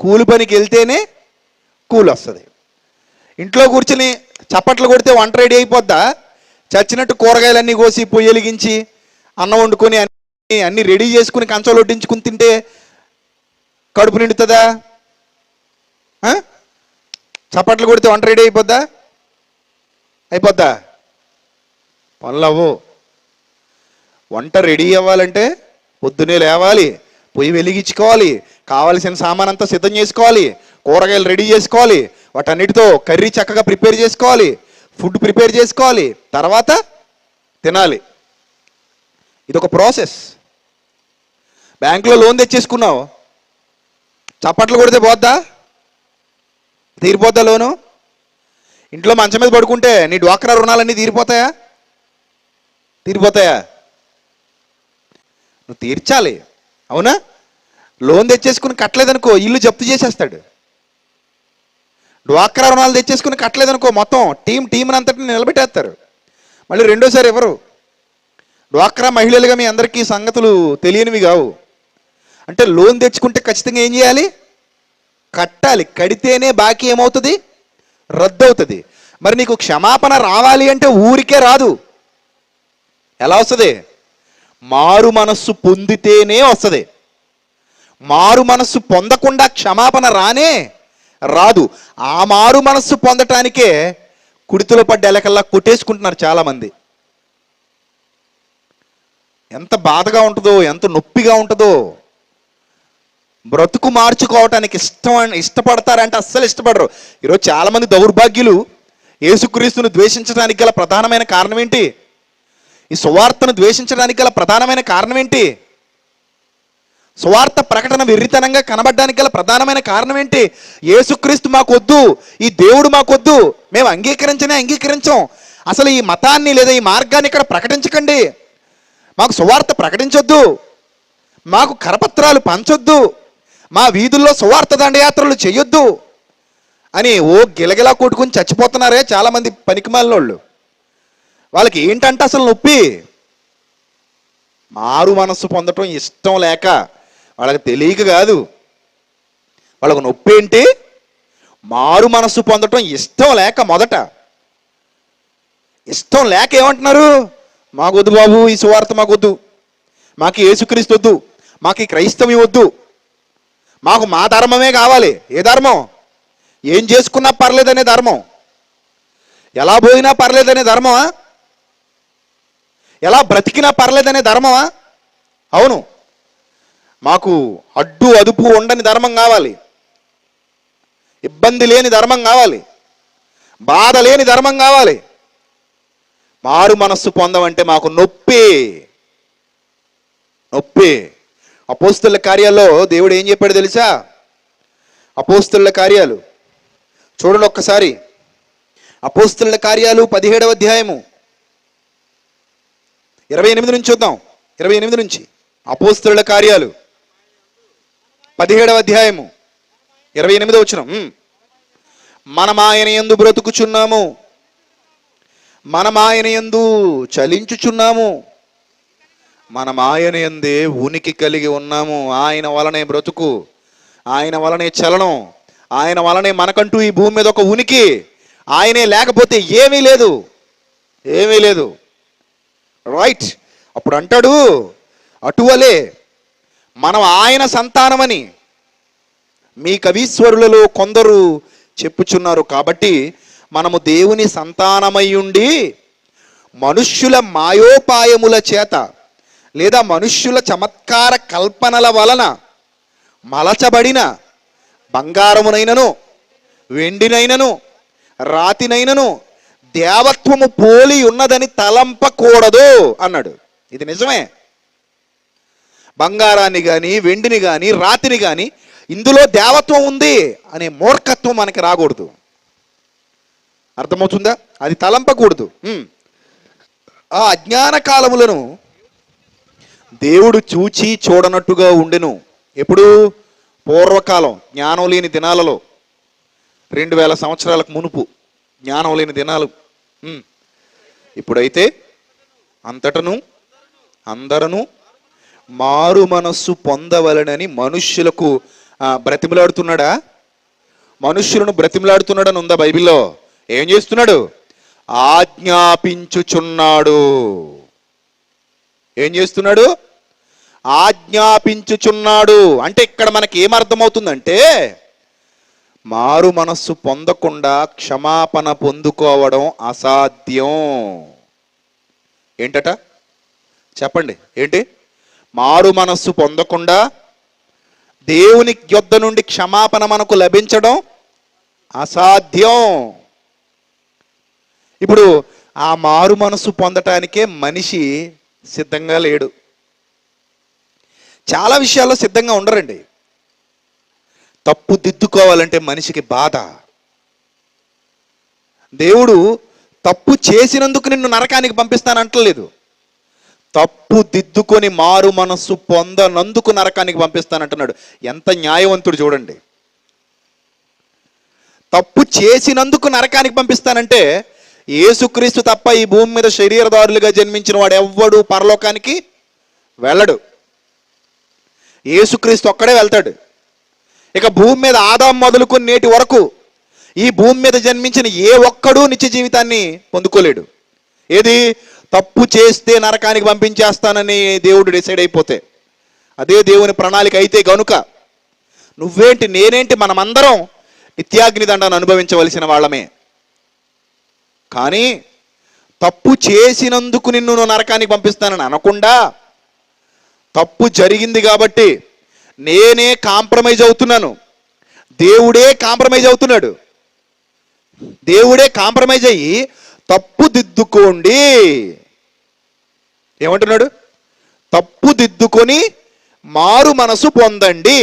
కూలి పనికి వెళ్తేనే కూలి వస్తుంది. ఇంట్లో కూర్చుని చప్పట్లు కొడితే వంట రెడీ అయిపోద్దా? చచ్చినట్టు కూరగాయలన్నీ కోసి పొయ్యి వెలిగించి అన్నం వండుకొని అన్నీ రెడీ చేసుకుని కంచంలో వడ్డించుకుని తింటే కడుపు నిండుతుందా? చప్పట్లు కొడితే వంట రెడీ అయిపోద్దా? అయిపోద్దా? పనులు అవ్వు. వంట రెడీ అవ్వాలంటే పొద్దునే లేవాలి, పొయ్యి వెలిగించుకోవాలి, కావలసిన సామాన్ అంతా సిద్ధం చేసుకోవాలి, కూరగాయలు రెడీ చేసుకోవాలి, వాటన్నిటితో కర్రీ చక్కగా ప్రిపేర్ చేసుకోవాలి, ఫుడ్ ప్రిపేర్ చేసుకోవాలి, తర్వాత తినాలి. ఇదొక ప్రాసెస్. బ్యాంకులో లోన్ తెచ్చేసుకున్నావు, చప్పట్లు కొడితే పోద్దా? తీరిపోద్దా లోను? ఇంట్లో మంచం మీద పడుకుంటే నీ డ్వాక్రా రుణాలన్నీ తీరిపోతాయా? తీరిపోతాయా? నువ్వు తీర్చాలి, అవునా? లోన్ తెచ్చేసుకుని కట్టలేదనుకో ఇల్లు జప్తు చేసేస్తాడు. డ్వాక్రా రుణాలు తెచ్చేసుకుని కట్టలేదనుకో మొత్తం టీంని అంతటిని నిలబెట్టేస్తారు. మళ్ళీ రెండోసారి ఎవరు? డ్వాక్రా మహిళలుగా మీ అందరికీ సంగతులు తెలియనివి కావు. అంటే లోన్ తెచ్చుకుంటే ఖచ్చితంగా ఏం చేయాలి? కట్టాలి. కడితేనే బాకీ ఏమవుతుంది? రద్దు అవుతుంది. మరి నీకు క్షమాపణ రావాలి అంటే ఊరికే రాదు. ఎలా వస్తుంది? మారు మనస్సు పొందితేనే వస్తుంది. మారు మనస్సు పొందకుండా క్షమాపణ రానే రాదు. ఆ మారు మనస్సు పొందటానికే కుడితిలో పడ్డ ఎలకల్లా కొట్టేసుకుంటున్నారు చాలామంది. ఎంత బాధగా ఉంటుందో, ఎంత నొప్పిగా ఉంటుందో. బ్రతుకు మార్చుకోవటానికి ఇష్టపడతారంటే అస్సలు ఇష్టపడరు. ఈరోజు చాలామంది దౌర్భాగ్యులు యేసుక్రీస్తును ద్వేషించడానికి గల ప్రధానమైన కారణం ఏంటి? ఈ సువార్తను ద్వేషించడానికి గల ప్రధానమైన కారణం ఏంటి? సువార్త ప్రకటన వెర్రితనంగా కనబడడానికి గల ప్రధానమైన కారణం ఏంటి? యేసుక్రీస్తు మాకొద్దు, ఈ దేవుడు మాకొద్దు, మేము అంగీకరించం, అసలు ఈ మతాన్ని లేదా ఈ మార్గాన్ని ఇక్కడ ప్రకటించకండి, మాకు సువార్త ప్రకటించొద్దు, మాకు కరపత్రాలు పంచొద్దు, మా వీధుల్లో సువార్త దండయాత్రలు చేయొద్దు అని గిలగిలా కొట్టుకుని చచ్చిపోతున్నారే చాలామంది పనికిమాలినోళ్ళు. వాళ్ళకి ఏంటంటే అసలు నొప్పి మారు మనస్సు పొందటం ఇష్టం లేక, వాళ్ళకి తెలియక కాదు. వాళ్ళకు నొప్పి ఏంటి? మారు మనస్సు పొందటం ఇష్టం లేక. మొదట ఇష్టం లేక ఏమంటున్నారు? మాకొద్దు బాబు, ఈ సువార్త మాకొద్దు, మాకు యేసుక్రీస్తు వద్దు, మాకు ఈ క్రైస్తవం వద్దు, మాకు మా ధర్మమే కావాలి. ఏ ధర్మం? ఏం చేసుకున్నా పర్లేదనే ధర్మం, ఎలా పోయినా పర్లేదనే ధర్మమా? ఎలా బ్రతికినా పర్లేదనే ధర్మమా? అవును. మాకు అడ్డు అదుపు ఉండని ధర్మం కావాలి, ఇబ్బంది లేని ధర్మం కావాలి, బాధ లేని ధర్మం కావాలి. మారు మనస్సు పొందమంటే మాకు నొప్పి. అపోస్తలుల కార్యాల్లో దేవుడు ఏం చెప్పాడు తెలుసా? అపోస్తలుల కార్యాలు చూడండి ఒక్కసారి. అపోస్తలుల కార్యాలు 17వ అధ్యాయము 28 నుంచి చూద్దాం. 28 నుంచి. అపోస్తలుల కార్యాలు 17వ అధ్యాయము 28వ వచనం. మనం ఆయన యందు బ్రతుకుచున్నాము, మనం ఆయన యందు చలించుచున్నాము, మనం ఆయన యందే ఉనికి కలిగి ఉన్నాము. ఆయన వలనే బ్రతుకు, ఆయన వలనే చలనం, ఆయన వలనే మనకంటూ ఈ భూమి మీద ఒక ఉనికి. ఆయనే లేకపోతే ఏమీ లేదు. రైట్. అప్పుడు అంటాడు, అటువలే మనం ఆయన సంతానమని మీ కవీశ్వరులలో కొందరు చెప్పుచున్నారు. కాబట్టి మనము దేవుని సంతానమై ఉండి మనుష్యుల మాయోపాయముల చేత లేదా మనుష్యుల చమత్కార కల్పనల వలన మలచబడిన బంగారమునైనను వెండినైనను రాతినైనను దేవత్వము పోలి ఉన్నదని తలంపకూడదు అన్నాడు. ఇది నిజమే. బంగారాన్ని కానీ, వెండిని కానీ, రాతిని కానీ ఇందులో దేవత్వం ఉంది అనే మూర్ఖత్వం మనకి రాకూడదు. అర్థమవుతుందా? అది తలంపకూడదు. ఆ అజ్ఞాన కాలములను దేవుడు చూచి చూడనట్టుగా ఉండెను. ఎప్పుడు? పూర్వకాలం, జ్ఞానం లేని దినాలలో, 2000 సంవత్సరాలకు మునుపు జ్ఞానం లేని దినాలు. ఇప్పుడైతే అంతటను అందరూ మారు మనస్సు పొందవలనని మనుష్యులకు బ్రతిమలాడుతున్నాడా? మనుష్యులను బ్రతిమలాడుతున్నాడని ఉందా బైబిల్లో? ఏం చేస్తున్నాడు? ఆజ్ఞాపించుచున్నాడు. ఏం చేస్తున్నాడు? ఆజ్ఞాపించుచున్నాడు. అంటే ఇక్కడ మనకి ఏమర్థమవుతుందంటే, మారు మనస్సు పొందకుండా క్షమాపణ పొందుకోవడం అసాధ్యం. ఏంటట? చెప్పండి, ఏంటి? మారు మనస్సు పొందకుండా దేవుని యొద్ద నుండి క్షమాపణ మనకు లభించడం అసాధ్యం. ఇప్పుడు ఆ మారు మనస్సు పొందటానికే మనిషి సిద్ధంగా లేడు. చాలా విషయాల్లో సిద్ధంగా ఉండరండి. తప్పు దిద్దుకోవాలంటే మనిషికి బాధ. దేవుడు తప్పు చేసినందుకు నిన్ను నరకానికి పంపిస్తానంటలేదు. తప్పు దిద్దుకొని మారు మనస్సు పొందనందుకు నరకానికి పంపిస్తానంటున్నాడు. ఎంత న్యాయవంతుడు చూడండి. తప్పు చేసినందుకు నరకానికి పంపిస్తానంటే యేసుక్రీస్తు తప్ప ఈ భూమి మీద శరీరదారులుగా జన్మించిన వాడు ఎవ్వడు పరలోకానికి వెళ్ళడు. యేసుక్రీస్తు ఒక్కడే వెళ్తాడు. ఇక భూమి మీద ఆదాం మొదలుకొని నేటి వరకు ఈ భూమి మీద జన్మించిన ఏ ఒక్కడూ నిత్య జీవితాన్ని పొందుకోలేడు. ఏది? తప్పు చేస్తే నరకానికి పంపించేస్తానని దేవుడు డిసైడ్ అయిపోతే, అదే దేవుని ప్రణాళిక అయితే గనుక నువ్వేంటి నేనేంటి మనమందరం నిత్యాగ్ని దండాన్ని అనుభవించవలసిన వాళ్ళమే. కానీ తప్పు చేసినందుకు నిన్ను నరకానికి పంపిస్తానని అనకుండా, తప్పు జరిగింది కాబట్టి నేనే కాంప్రమైజ్ అవుతున్నాను, దేవుడే కాంప్రమైజ్ అవుతున్నాడు, దేవుడే కాంప్రమైజ్ అయ్యి తప్పు దిద్దుకోండి ఏమంటున్నాడు? తప్పు దిద్దుకొని మారు మనసు పొందండి.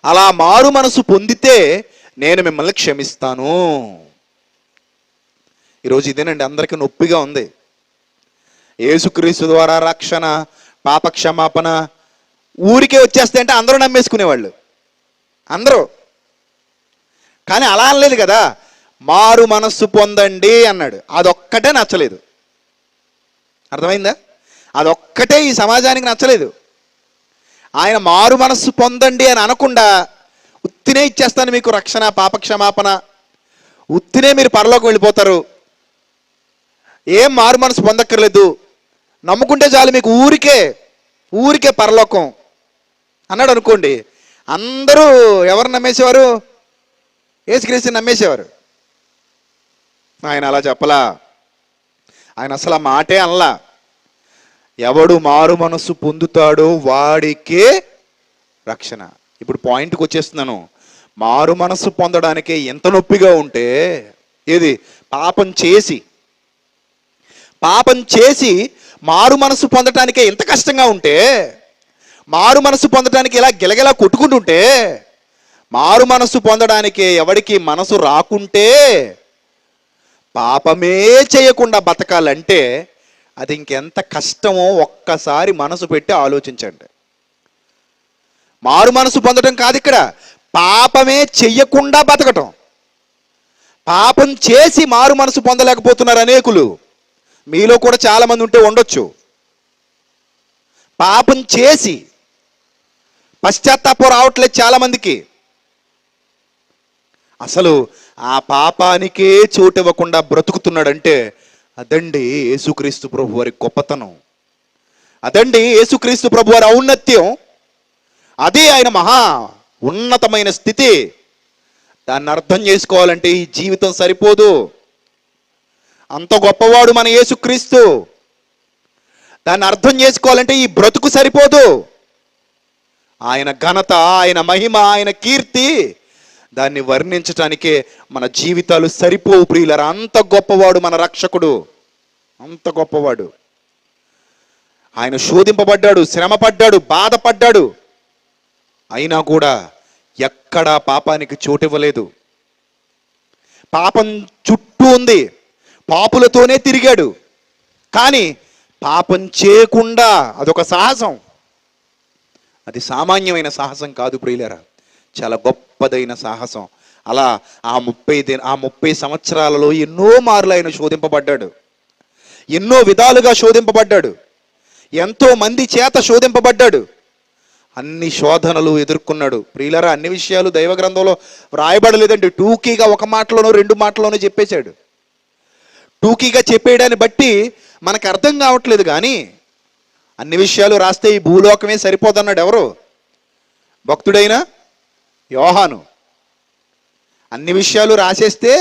అలా మారు మనసు పొందితే నేను మిమ్మల్ని క్షమిస్తాను. ఈరోజు ఇదేనండి అందరికీ నొప్పిగా ఉంది. యేసుక్రీస్తు ద్వారా రక్షణ, పాప క్షమాపణ ఊరికే వచ్చేస్తే అంటే అందరూ నమ్మేసుకునేవాళ్ళు అందరూ. కానీ అలా అనలేదు కదా, మారు మనస్సు పొందండి అన్నాడు. అదొక్కటే నచ్చలేదు. అర్థమైందా? అదొక్కటే ఈ సమాజానికి నచ్చలేదు. ఆయన మారు మనస్సు పొందండి అని అనకుండా ఉత్తినే ఇచ్చేస్తాను మీకు రక్షణ, పాప క్షమాపణ, ఉత్తినే మీరు పరలోకి వెళ్ళిపోతారు, ఏం మారు మనసు పొందక్కర్లేదు, నమ్ముకుంటే చాలు మీకు ఊరికే పరలోకం అన్నాడు అనుకోండి. అందరూ ఎవరు నమ్మేసేవారు? యేసుక్రీస్తుని నమ్మేసేవారు. ఆయన అలా చెప్పలా. ఆయన అసలు ఆ మాటే అనలా. ఎవడు మారు మనస్సు పొందుతాడో వాడికే రక్షణ. ఇప్పుడు పాయింట్కి వచ్చేస్తున్నాను. మారు మనస్సు పొందడానికే ఎంత నొప్పిగా ఉంటే, ఏది? పాపం చేసి మారు మనస్సు పొందటానికే ఎంత కష్టంగా ఉంటే, మారు మనస్సు పొందడానికి ఇలా గిలగిలా కొట్టుకుంటుంటే, మారు మనస్సు పొందడానికే ఎవడికి మనసు రాకుంటే, పాపమే చేయకుండా బతకాలంటే అది ఇంకెంత కష్టమో ఒక్కసారి మనసు పెట్టి ఆలోచించండి. మారు మనసు పొందడం కాదు ఇక్కడ, పాపమే చెయ్యకుండా బతకటం. పాపం చేసి మారు మనసు పొందలేకపోతున్నారు అనేకులు. మీలో కూడా చాలామంది ఉంటే ఉండొచ్చు. పాపం చేసి పశ్చాత్తాపం రావట్లేదు చాలామందికి. అసలు ఆ పాపానికే చోటు ఇవ్వకుండా బ్రతుకుతున్నాడంటే అదండి యేసుక్రీస్తు ప్రభు వారి గొప్పతనం, అదండి యేసుక్రీస్తు ప్రభు వారి ఔన్నత్యం, అదే ఆయన మహా ఉన్నతమైన స్థితి. దాన్ని అర్థం చేసుకోవాలంటే ఈ జీవితం సరిపోదు. అంత గొప్పవాడు మన యేసుక్రీస్తు. దాన్ని అర్థం చేసుకోవాలంటే ఈ బ్రతుకు సరిపోదు. ఆయన ఘనత, ఆయన మహిమ, ఆయన కీర్తి, దాన్ని వర్ణించటానికే మన జీవితాలు సరిపోవు ప్రియులారా. అంత గొప్పవాడు మన రక్షకుడు, అంత గొప్పవాడు. ఆయన శోధింపబడ్డాడు, శ్రమపడ్డాడు, బాధపడ్డాడు. అయినా కూడా ఎక్కడా పాపానికి చోటివ్వలేదు. పాపం చుట్టూ ఉంది, పాపులతోనే తిరిగాడు. కానీ పాపం చేయకుండా అదొక సాహసం. అది సామాన్యమైన సాహసం కాదు ప్రియులారా, చాలా గొప్పదైన సాహసం. అలా ఆ 30 సంవత్సరాలలో ఎన్నో మార్లు ఆయన శోధింపబడ్డాడు, ఎన్నో విధాలుగా శోధింపబడ్డాడు, ఎంతో మంది చేత శోధింపబడ్డాడు, అన్ని శోధనలు ఎదుర్కొన్నాడు. ప్రియులారా, అన్ని విషయాలు దైవ గ్రంథంలో వ్రాయబడలేదండి. టూకీగా ఒక మాటలోనో 2 మాటలోనో చెప్పేశాడు. టూకీగా చెప్పేయడాన్ని బట్టి మనకు అర్థం కావట్లేదు. కానీ అన్ని విషయాలు రాస్తే ఈ భూలోకమే సరిపోదన్నాడు ఎవరు? భక్తుడైన యోహాను. అన్ని విషయాలు రాసేస్తే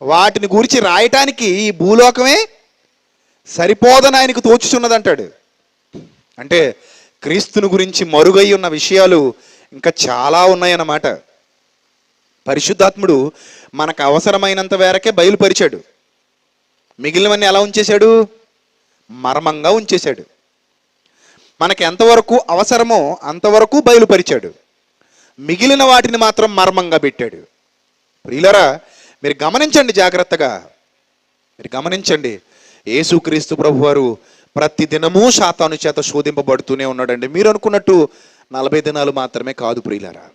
వాటిని గురించి రాయటానికి ఈ భూలోకమే సరిపోదని ఆయనకు తోచుచున్నదంటాడు. అంటే క్రీస్తుని గురించి మరుగై ఉన్న విషయాలు ఇంకా చాలా ఉన్నాయన్నమాట. పరిశుద్ధాత్ముడు మనకు అవసరమైనంత మేరకే బయలుపరిచాడు. మిగిలినవన్నీ ఎలా ఉంచేశాడు? మర్మంగా ఉంచేశాడు. మనకి ఎంతవరకు అవసరమో అంతవరకు బయలుపరిచాడు, మిగిలిన వాటిని మాత్రం మర్మంగా పెట్టాడు. ప్రియులరా, మీరు గమనించండి, జాగ్రత్తగా మీరు గమనించండి. యేసుక్రీస్తు ప్రభువారు ప్రతి దినము సాతాను చేత శోధింపబడుతూనే ఉన్నాడండి. మీరు అనుకున్నట్టు 40 దినాలు మాత్రమే కాదు ప్రియులారా.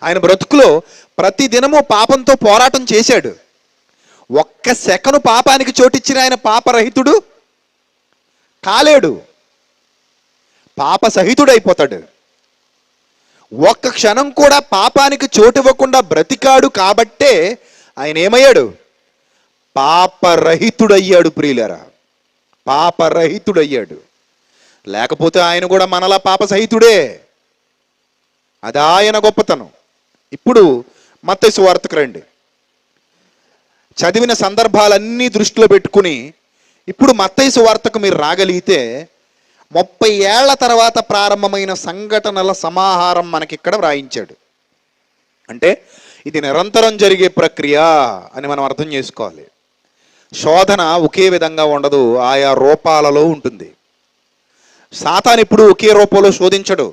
ఆయన బ్రతుకులో ప్రతి దినము పాపంతో పోరాటం చేశాడు. ఒక్క సెకను పాపానికి చోటిచ్చిన ఆయన పాపరహితుడు కాలేడు, పాప సహితుడైపోతాడు. ఒక్క క్షణం కూడా పాపానికి చోటివ్వకుండా బ్రతికాడు కాబట్టే ఆయన ఏమయ్యాడు? పాపరహితుడయ్యాడు ప్రియులారా, పాపరహితుడయ్యాడు. లేకపోతే ఆయన కూడా మనలా పాప సహితుడే. అది ఆయన గొప్పతనం. ఇప్పుడు మత్తయి సువార్తకు రండి. చదివిన సందర్భాలన్నీ దృష్టిలో పెట్టుకుని ఇప్పుడు మత్తయి సువార్తకు మీరు రాగలిగితే 30 ఏళ్ల తర్వాత ప్రారంభమైన సంఘటనల సమాహారం మనకిక్కడ వ్రాయించాడు. అంటే ఇది నిరంతరం జరిగే ప్రక్రియ అని మనం అర్థం చేసుకోవాలి. శోధన ఒకే విధంగా ఉండదు, ఆయా రూపాలలో ఉంటుంది. సాతాను ఇప్పుడు ఒకే రూపంలో శోధించడు,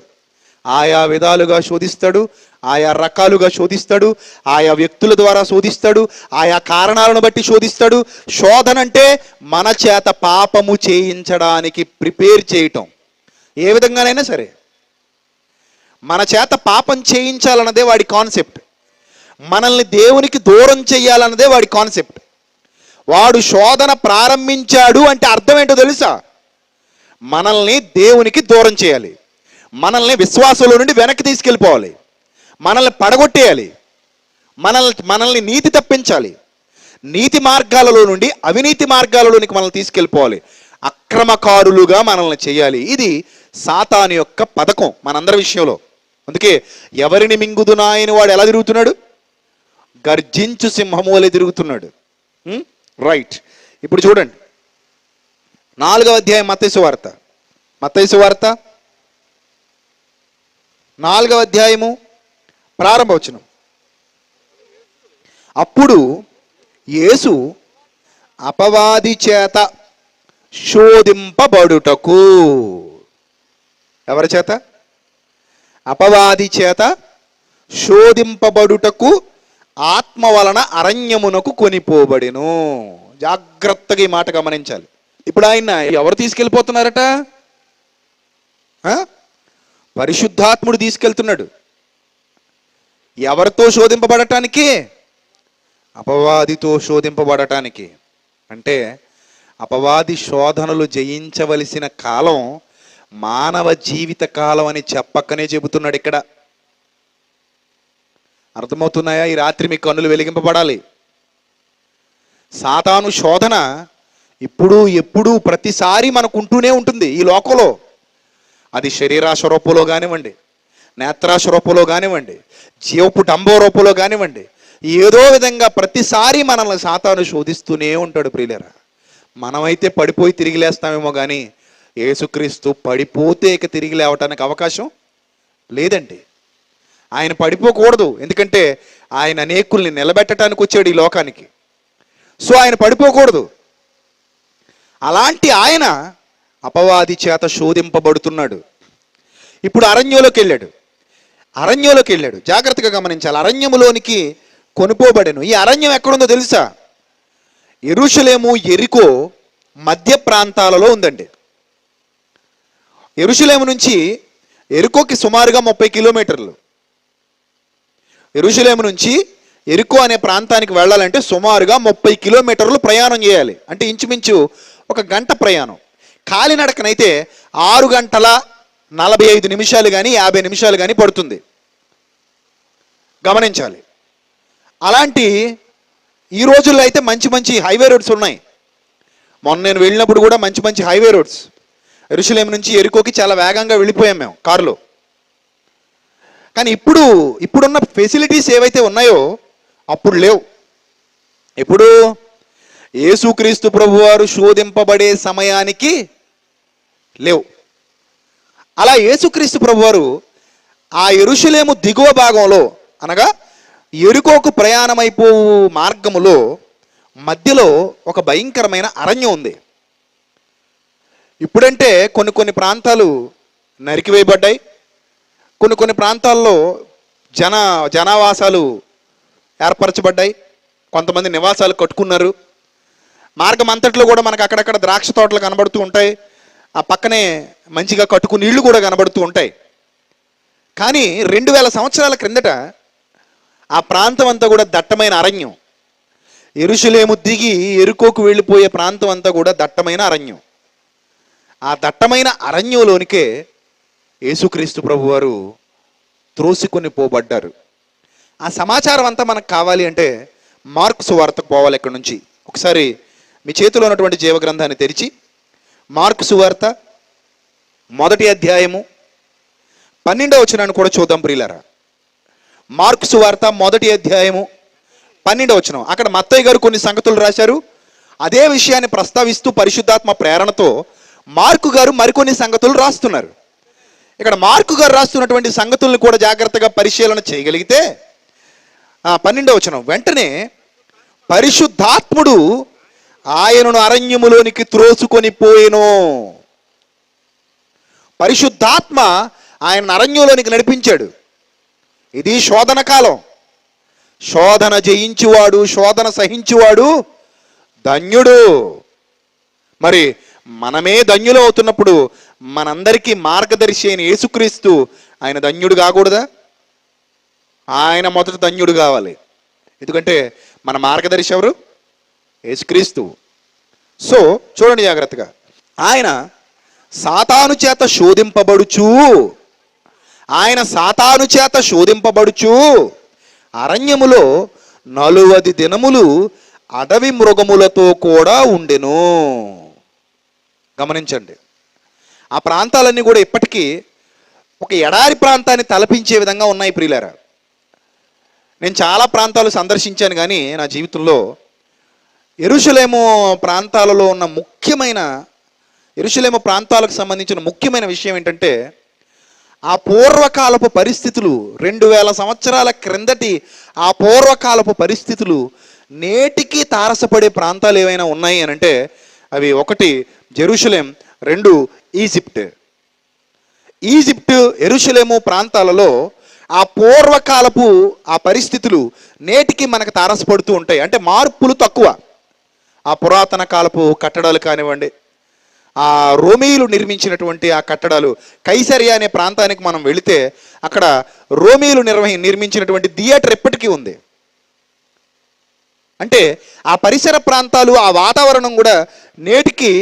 ఆయా విధాలుగా శోధిస్తాడు, ఆయా రకాలుగా శోధిస్తాడు, ఆయా వ్యక్తుల ద్వారా శోధిస్తాడు, ఆయా కారణాలను బట్టి శోధిస్తాడు. శోధన అంటే మన చేత పాపము చేయించడానికి ప్రిపేర్ చేయటం. ఏ విధంగానైనా సరే మన చేత పాపం చేయించాలన్నదే వాడి కాన్సెప్ట్. మనల్ని దేవునికి దూరం చేయాలన్నదే వాడి కాన్సెప్ట్. వాడు శోధన ప్రారంభించాడు అంటే అర్థం ఏంటో తెలుసా? మనల్ని దేవునికి దూరం చేయాలి, మనల్ని విశ్వాసంలో నుండి వెనక్కి తీసుకెళ్ళిపోవాలి, మనల్ని పడగొట్టేయాలి, మనల్ని నీతి తప్పించాలి, నీతి మార్గాలలో నుండి అవినీతి మార్గాలలోనికి మనల్ని తీసుకెళ్ళిపోవాలి, అక్రమకారులుగా మనల్ని చేయాలి. ఇది సాతాను యొక్క పథకం మనందరి విషయంలో. అందుకే ఎవరిని మింగుదునా అని వాడు ఎలా తిరుగుతున్నాడు? గర్జించు సింహము వలె తిరుగుతున్నాడు. రైట్, ఇప్పుడు చూడండి 4వ అధ్యాయం మత్తయి సువార్త. మత్తయి సువార్త 4వ అధ్యాయము ప్రారంభ వచనం. అప్పుడు యేసు అపవాది చేత శోధింపబడుటకు. ఎవరి చేత? అపవాది చేత శోధింపబడుటకు ఆత్మ వలన అరణ్యమునకు కొనిపోబడెను. జాగ్రత్తగా ఈ మాట గమనించాలి. ఇప్పుడు ఆయన ఎవరు తీసుకెళ్ళిపోతున్నారట? పరిశుద్ధాత్ముడు తీసుకెళ్తున్నాడు. ఎవరితో శోధింపబడటానికి? అపవాదితో శోధింపబడటానికి. అంటే అపవాది శోధనలు జయించవలసిన కాలం మానవ జీవిత కాలం అని చెప్పకనే చెబుతున్నాడు ఇక్కడ. అర్థమవుతున్నాయా? ఈ రాత్రి మీ కన్నులు వెలిగింపబడాలి. సాతాను శోధన ఇప్పుడు ఎప్పుడు ప్రతిసారి మనకు ఉంటూనే ఉంటుంది ఈ లోకంలో. అది శరీరాశ రూపంలో కానివ్వండి, నేత్రాశ రూపంలో కానివ్వండి, జీవపు డంబో రూపంలో కానివ్వండి, ఏదో విధంగా ప్రతిసారి మనల్ని సాతాను శోధిస్తూనే ఉంటాడు ప్రియులారా. మనమైతే పడిపోయి తిరిగి లేస్తామేమో కానీ యేసుక్రీస్తు పడిపోతే ఇక తిరిగి లేవటానికి అవకాశం లేదండి. ఆయన పడిపోకూడదు, ఎందుకంటే ఆయన అనేకుల్ని నిలబెట్టడానికి వచ్చాడు ఈ లోకానికి. సో ఆయన పడిపోకూడదు. అలాంటి ఆయన అపవాది చేత శోధింపబడుతున్నాడు. ఇప్పుడు అరణ్యంలోకి వెళ్ళాడు. జాగ్రత్తగా గమనించాలి. అరణ్యములోనికి కొనుపోబడెను. ఈ అరణ్యం ఎక్కడుందో తెలుసా? యెరూషలేము యెరికో మధ్య ప్రాంతాలలో ఉందండి. యెరూషలేము నుంచి యెరికోకి సుమారుగా 30 కిలోమీటర్లు. యెరూషలేము నుంచి యెరికో అనే ప్రాంతానికి వెళ్ళాలంటే సుమారుగా 30 కిలోమీటర్లు ప్రయాణం చేయాలి. అంటే ఇంచుమించు 1 గంట ప్రయాణం. కాలినడకనైతే 6 గంటల 45 నిమిషాలు కానీ 50 నిమిషాలు కానీ పడుతుంది. గమనించాలి. అలాంటి ఈ రోజుల్లో అయితే మంచి మంచి హైవే రోడ్స్ ఉన్నాయి. మొన్న నేను వెళ్ళినప్పుడు కూడా మంచి మంచి హైవే రోడ్స్. యెరూషలేము నుంచి యెరికోకి చాలా వేగంగా వెళ్ళిపోయాం మేము కారులో. కానీ ఇప్పుడున్న ఫెసిలిటీస్ ఏవైతే ఉన్నాయో అప్పుడు లేవు. ఇప్పుడు యేసుక్రీస్తు ప్రభువారు శోధింపబడే సమయానికి లేవు. అలా యేసుక్రీస్తు ప్రభువారు ఆ యెరూషలేము దిగువ భాగంలో అనగా యెరికోకు ప్రయాణమైపోవు మార్గములో మధ్యలో ఒక భయంకరమైన అరణ్యం ఉంది. ఇప్పుడంటే కొన్ని ప్రాంతాలు నరికివేయబడ్డాయి. కొన్ని ప్రాంతాల్లో జనావాసాలు ఏర్పరచబడ్డాయి. కొంతమంది నివాసాలు కట్టుకున్నారు. మార్గం అంతట్లో కూడా మనకు అక్కడక్కడ ద్రాక్ష తోటలు కనబడుతూ ఉంటాయి. ఆ పక్కనే మంచిగా కట్టుకుని ఇళ్ళు కూడా కనబడుతూ ఉంటాయి. కానీ 2000 సంవత్సరాల క్రిందట ఆ ప్రాంతం అంతా కూడా దట్టమైన అరణ్యం. యెరూషలేము దిగి యెరికోకు వెళ్ళిపోయే ప్రాంతం అంతా కూడా దట్టమైన అరణ్యం. ఆ దట్టమైన అరణ్యంలోనికే యేసుక్రీస్తు ప్రభువారు త్రోసికొని పోబడ్డారు. ఆ సమాచారం అంతా మనకు కావాలి అంటే మార్కు సువార్తకు పోవాలి. ఇక్కడి నుంచి ఒకసారి మీ చేతిలో ఉన్నటువంటి జీవగ్రంథాన్ని తెరిచి మార్కు సువార్త 1వ అధ్యాయము 12వ వచనాన్ని కూడా చూద్దాం ప్రియులారా. మార్కు సువార్త 1వ అధ్యాయము 12వ వచనం. అక్కడ మత్తయ్య గారు కొన్ని సంగతులు రాశారు. అదే విషయాన్ని ప్రస్తావిస్తూ పరిశుద్ధాత్మ ప్రేరణతో మార్కు గారు మరికొన్ని సంగతులు రాస్తున్నారు. ఇక్కడ మార్కు గారు రాస్తున్నటువంటి సంగతులను కూడా జాగ్రత్తగా పరిశీలన చేయగలిగితే 12వ వచనం, వెంటనే పరిశుద్ధాత్ముడు ఆయనను అరణ్యములోనికి త్రోసుకొని పోయెను. పరిశుద్ధాత్మ ఆయన అరణ్యంలోనికి నడిపించాడు. ఇది శోధన కాలం. శోధన జయించువాడు, శోధన సహించువాడు ధన్యుడు. మరి మనమే ధన్యులు అవుతున్నప్పుడు మనందరికీ మార్గదర్శి అయిన యేసుక్రీస్తు ఆయన ధన్యుడు కాకూడదా? ఆయన మొదట ధన్యుడు కావాలి. ఎందుకంటే మన మార్గదర్శి ఎవరు? యేసుక్రీస్తు. సో చూడండి జాగ్రత్తగా. ఆయన సాతాను చేత శోధింపబడుచు అరణ్యములో 40 దినములు అడవి మృగములతో కూడా ఉండెను. గమనించండి. ఆ ప్రాంతాలన్నీ కూడా ఇప్పటికీ ఒక ఎడారి ప్రాంతాన్ని తలపించే విధంగా ఉన్నాయి ప్రియులారా. నేను చాలా ప్రాంతాలు సందర్శించాను, కానీ నా జీవితంలో యెరూషలేము ప్రాంతాలలో ఉన్న యెరూషలేము ప్రాంతాలకు సంబంధించిన ముఖ్యమైన విషయం ఏంటంటే ఆ పూర్వకాలపు పరిస్థితులు, 2000 సంవత్సరాల క్రిందటి ఆ పూర్వకాలపు పరిస్థితులు నేటికి తారసపడే ప్రాంతాలు ఏవైనా ఉన్నాయి అని అంటే అవి 1 జెరూషలేం, 2 ఈజిప్ట్ యెరూషలేము ప్రాంతాలలో ఆ పూర్వకాలపు ఆ పరిస్థితులు నేటికి మనకు తారసపడుతూ ఉంటాయి. అంటే మార్పులు తక్కువ. ఆ పురాతన కాలపు కట్టడాలు కానివ్వండి, ఆ రోమీయులు నిర్మించినటువంటి ఆ కట్టడాలు, కైసరియా అనే ప్రాంతానికి మనం వెళితే అక్కడ రోమీయులు నిర్మించినటువంటి థియేటర్ ఎప్పటికీ ఉంది. అంటే ఆ పరిసర ప్రాంతాలు, ఆ వాతావరణం కూడా నేటికి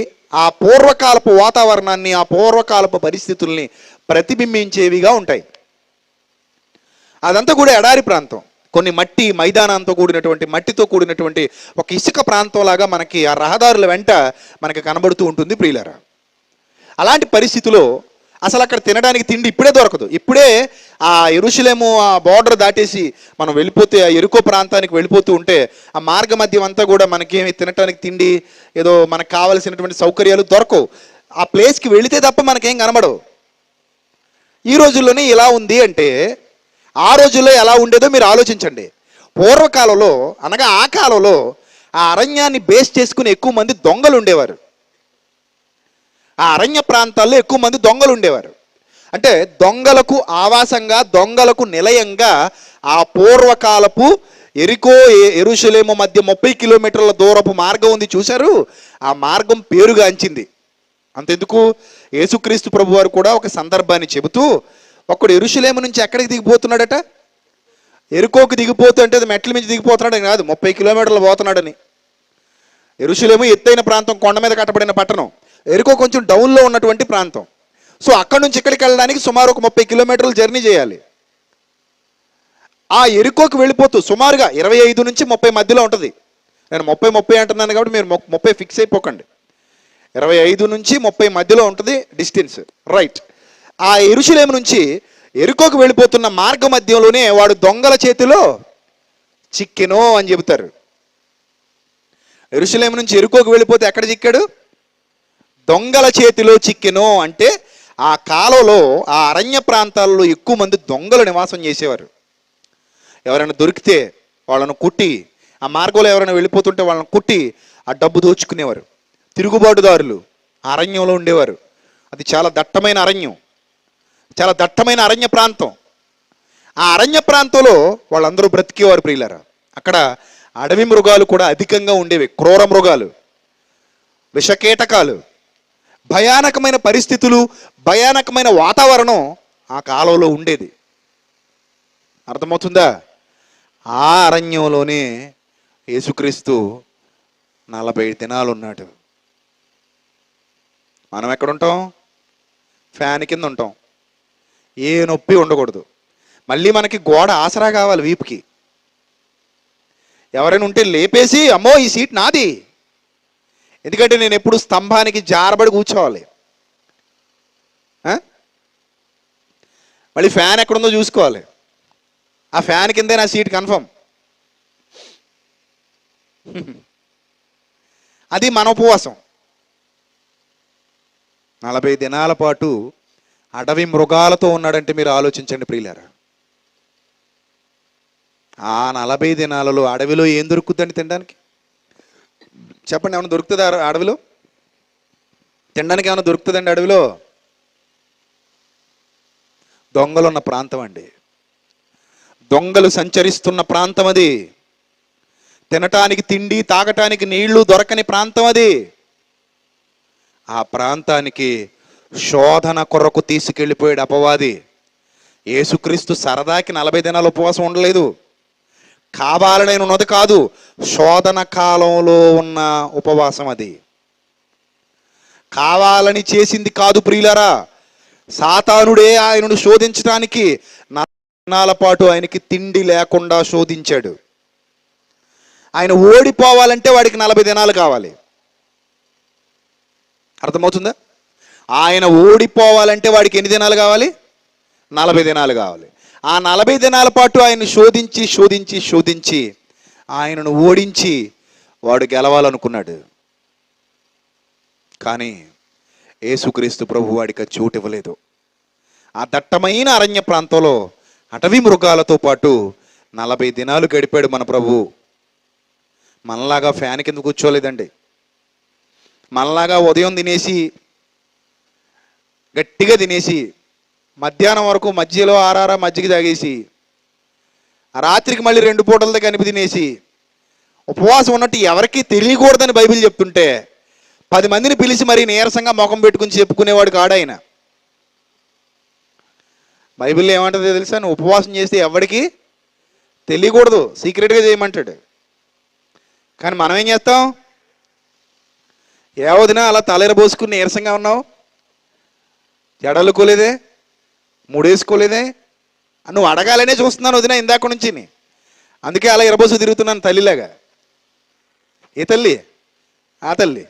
ఆ పూర్వకాలపు వాతావరణాన్ని, ఆ పూర్వకాలపు పరిస్థితుల్ని ప్రతిబింబించేవిగా ఉంటాయి. అదంతా కూడా ఎడారి ప్రాంతం. కొన్ని మట్టి మైదానంతో కూడినటువంటి, మట్టితో కూడినటువంటి ఒక ఇసుక ప్రాంతంలాగా మనకి ఆ రహదారుల వెంట మనకి కనబడుతూ ఉంటుంది ప్రియులారా. అలాంటి పరిస్థితిలో అసలు అక్కడ తినడానికి తిండి ఇప్పుడే దొరకదు. ఇప్పుడే ఆ యెరూషలేము ఆ బోర్డర్ దాటేసి మనం వెళ్ళిపోతే ఆ యెరికో ప్రాంతానికి వెళ్ళిపోతూ ఉంటే ఆ మార్గ మధ్యం అంతా కూడా మనకేమి తినడానికి తిండి, ఏదో మనకు కావలసినటువంటి సౌకర్యాలు దొరకవు. ఆ ప్లేస్కి వెళితే తప్ప మనకేం కనబడవు. ఈ రోజుల్లోనే ఇలా ఉంది అంటే ఆ రోజుల్లో ఎలా ఉండేదో మీరు ఆలోచించండి. పూర్వకాలంలో అనగా ఆ కాలంలో ఆ అరణ్యాన్ని బేస్ చేసుకుని ఎక్కువ మంది దొంగలు ఉండేవారు. ఆ అరణ్య ప్రాంతాల్లో ఎక్కువ మంది దొంగలు ఉండేవారు. అంటే దొంగలకు ఆవాసంగా, దొంగలకు నిలయంగా ఆ పూర్వకాలపు ఎరికో యెరూషలేము మధ్య 30 కిలోమీటర్ల దూరపు మార్గం ఉంది చూశారు. ఆ మార్గం పేరుగాంచింది. అంతెందుకు, యేసుక్రీస్తు ప్రభు వారు కూడా ఒక సందర్భాన్ని చెబుతూ, ఒక్కడు యెరూషలేము నుంచి ఎక్కడికి దిగిపోతున్నాడట, ఎరుకోకు దిగిపోతూ అంటే అది మెట్ల మించి దిగిపోతున్నాడని కాదు, 30 కిలోమీటర్లు పోతున్నాడని. యెరూషలేము ఎత్తైన ప్రాంతం, కొండ మీద కట్టబడిన పట్టణం. ఎరుకో కొంచెం డౌన్లో ఉన్నటువంటి ప్రాంతం. సో అక్కడి నుంచి ఇక్కడికి వెళ్ళడానికి సుమారు ఒక 30 కిలోమీటర్లు జర్నీ చేయాలి. ఆ ఎరుకోకు వెళ్ళిపోతూ సుమారుగా 25 నుంచి 30 మధ్యలో ఉంటుంది. నేను 30 అంటున్నాను కాబట్టి మీరు 30 ఫిక్స్ అయిపోకండి. 25 నుంచి 30 మధ్యలో ఉంటుంది డిస్టెన్స్, రైట్. ఆ యెరూషలేము నుంచి ఎరుకోకు వెళ్ళిపోతున్న మార్గ మధ్యంలోనే వాడు దొంగల చేతిలో చిక్కెనో అని చెబుతారు. యెరూషలేము నుంచి ఎరుకోకు వెళ్ళిపోతే ఎక్కడ చిక్కాడు? దొంగల చేతిలో చిక్కెనో అంటే ఆ కాలంలో ఆ అరణ్య ప్రాంతాల్లో ఎక్కువ మంది దొంగలు నివాసం చేసేవారు. ఎవరైనా దొరికితే వాళ్ళను కుట్టి, ఆ మార్గంలో ఎవరైనా వెళ్ళిపోతుంటే వాళ్ళని కుట్టి ఆ డబ్బు దోచుకునేవారు. తిరుగుబాటుదారులు అరణ్యంలో ఉండేవారు. అది చాలా దట్టమైన అరణ్యం, చాలా దట్టమైన అరణ్య ప్రాంతం. ఆ అరణ్య ప్రాంతంలో వాళ్ళందరూ బ్రతికేవారు ప్రియులారా. అక్కడ అడవి మృగాలు కూడా అధికంగా ఉండేవి, క్రూర మృగాలు, విషకీటకాలు, భయానకమైన పరిస్థితులు, భయానకమైన వాతావరణం ఆ కాలంలో ఉండేది. అర్థమవుతుందా? ఆ అరణ్యంలోనే యేసుక్రీస్తు 40 దినాలు ఉన్నాడు. మనం ఎక్కడుంటాం? ఫ్యాన్ కింద ఉంటాం, ఏ నొప్పి ఉండకూడదు. మళ్ళీ మనకి గోడ ఆసరా కావాలి వీపుకి. ఎవరైనా ఉంటే లేపేసి, అమ్మో ఈ సీట్ నాది, ఎందుకంటే నేను ఎప్పుడు స్తంభానికి జారబడి కూర్చోవాలి. మళ్ళీ ఫ్యాన్ ఎక్కడుందో చూసుకోవాలి, ఆ ఫ్యాన్ కిందే నా సీట్ కన్ఫర్మ్. అది మన ఉపవాసం. 40 దినాల పాటు అడవి మృగాలతో ఉన్నాడంటే మీరు ఆలోచించండి ప్రియులారా. ఆ 40 దినాలలో అడవిలో ఏం దొరుకుతుందండి తినడానికి? చెప్పండి, ఏమైనా దొరుకుతుందా అడవిలో? తినడానికి ఏమైనా దొరుకుతుందండి అడవిలో? దొంగలు ఉన్న ప్రాంతం అండి, దొంగలు సంచరిస్తున్న ప్రాంతం అది. తినటానికి తిండి, తాగటానికి నీళ్లు దొరకని ప్రాంతం అది. ఆ ప్రాంతానికి శోధన కొరకు తీసుకెళ్ళిపోయాడు అపవాది. యేసుక్రీస్తు సరదాకి 40 దినాలు ఉపవాసం ఉండలేదు, కావాలని ఉన్నది కాదు, శోధన కాలంలో ఉన్న ఉపవాసం అది. కావాలని చేసింది కాదు ప్రియులరా. సాతానుడే ఆయనను శోధించడానికి 40 దినాల పాటు ఆయనకి తిండి లేకుండా శోధించాడు. ఆయన ఓడిపోవాలంటే వాడికి 40 దినాలు కావాలి. అర్థమవుతుందా? ఆయన ఓడిపోవాలంటే వాడికి ఎన్ని దినాలు కావాలి? 40 దినాలు కావాలి. ఆ 40 దినాల పాటు ఆయన్ని శోధించి శోధించి శోధించి ఆయనను ఓడించి వాడు గెలవాలనుకున్నాడు. కానీ యేసుక్రీస్తు ప్రభు వాడికి చోటు ఇవ్వలేదు. ఆ దట్టమైన అరణ్య ప్రాంతంలో అటవీ మృగాలతో పాటు 40 దినాలు గడిపాడు మన ప్రభు. మనలాగా ఫ్యాన్ కింద కూర్చోలేదండి. మనలాగా ఉదయం తినేసి గట్టిగా తినేసి మధ్యాహ్నం వరకు మధ్యలో ఆరారా మజ్జిగ తాగేసి రాత్రికి మళ్ళీ 2 పూటలతో కనిపి తినేసి ఉపవాసం ఉన్నట్టు ఎవరికీ తెలియకూడదని బైబిల్ చెప్తుంటే 10 మందిని పిలిచి మరీ నీరసంగా ముఖం పెట్టుకుని చెప్పుకునేవాడు కాడాయన. బైబిల్లో ఏమంటుందో తెలుసా? నువ్వు ఉపవాసం చేస్తే ఎవరికి తెలియకూడదు, సీక్రెట్గా చేయమంటాడు. కానీ మనం ఏం చేస్తాం? ఏ వదినా అలా తలెరబోసుకుని నీరసంగా ఉన్నావు, జడలుకోలేదే, ముడేసుకోలేదే, నువ్వు అడగాలనే చూస్తున్నాను వదినా ఇందాక నుంచి, అందుకే అలా ఎరబోసు తిరుగుతున్నాను తల్లిలాగా. ఏ తల్లి? ఆ తల్లి.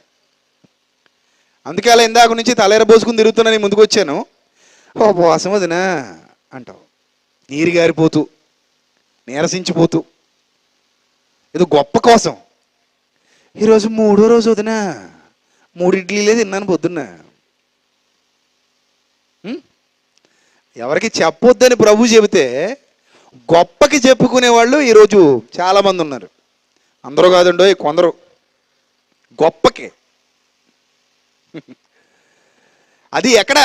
అందుకే అలా ఇందాక నుంచి తల ఎరబోసుకుని తిరుగుతున్నాను, ముందుకు వచ్చాను. ఓ ఉపవాసం వదినా అంటావు, నీరు గారిపోతూ నీరసించిపోతూ, ఏదో గొప్ప కోసం. ఈరోజు 3వ రోజు వదినా, 3 ఇడ్లీలే తిన్నాను పొద్దున్న. ఎవరికి చెప్పొద్దని ప్రభు చెబితే గొప్పకి చెప్పుకునేవాళ్ళు ఈరోజు చాలామంది ఉన్నారు. అందరూ కాదండో, కొందరు గొప్పకి. అది ఎక్కడ?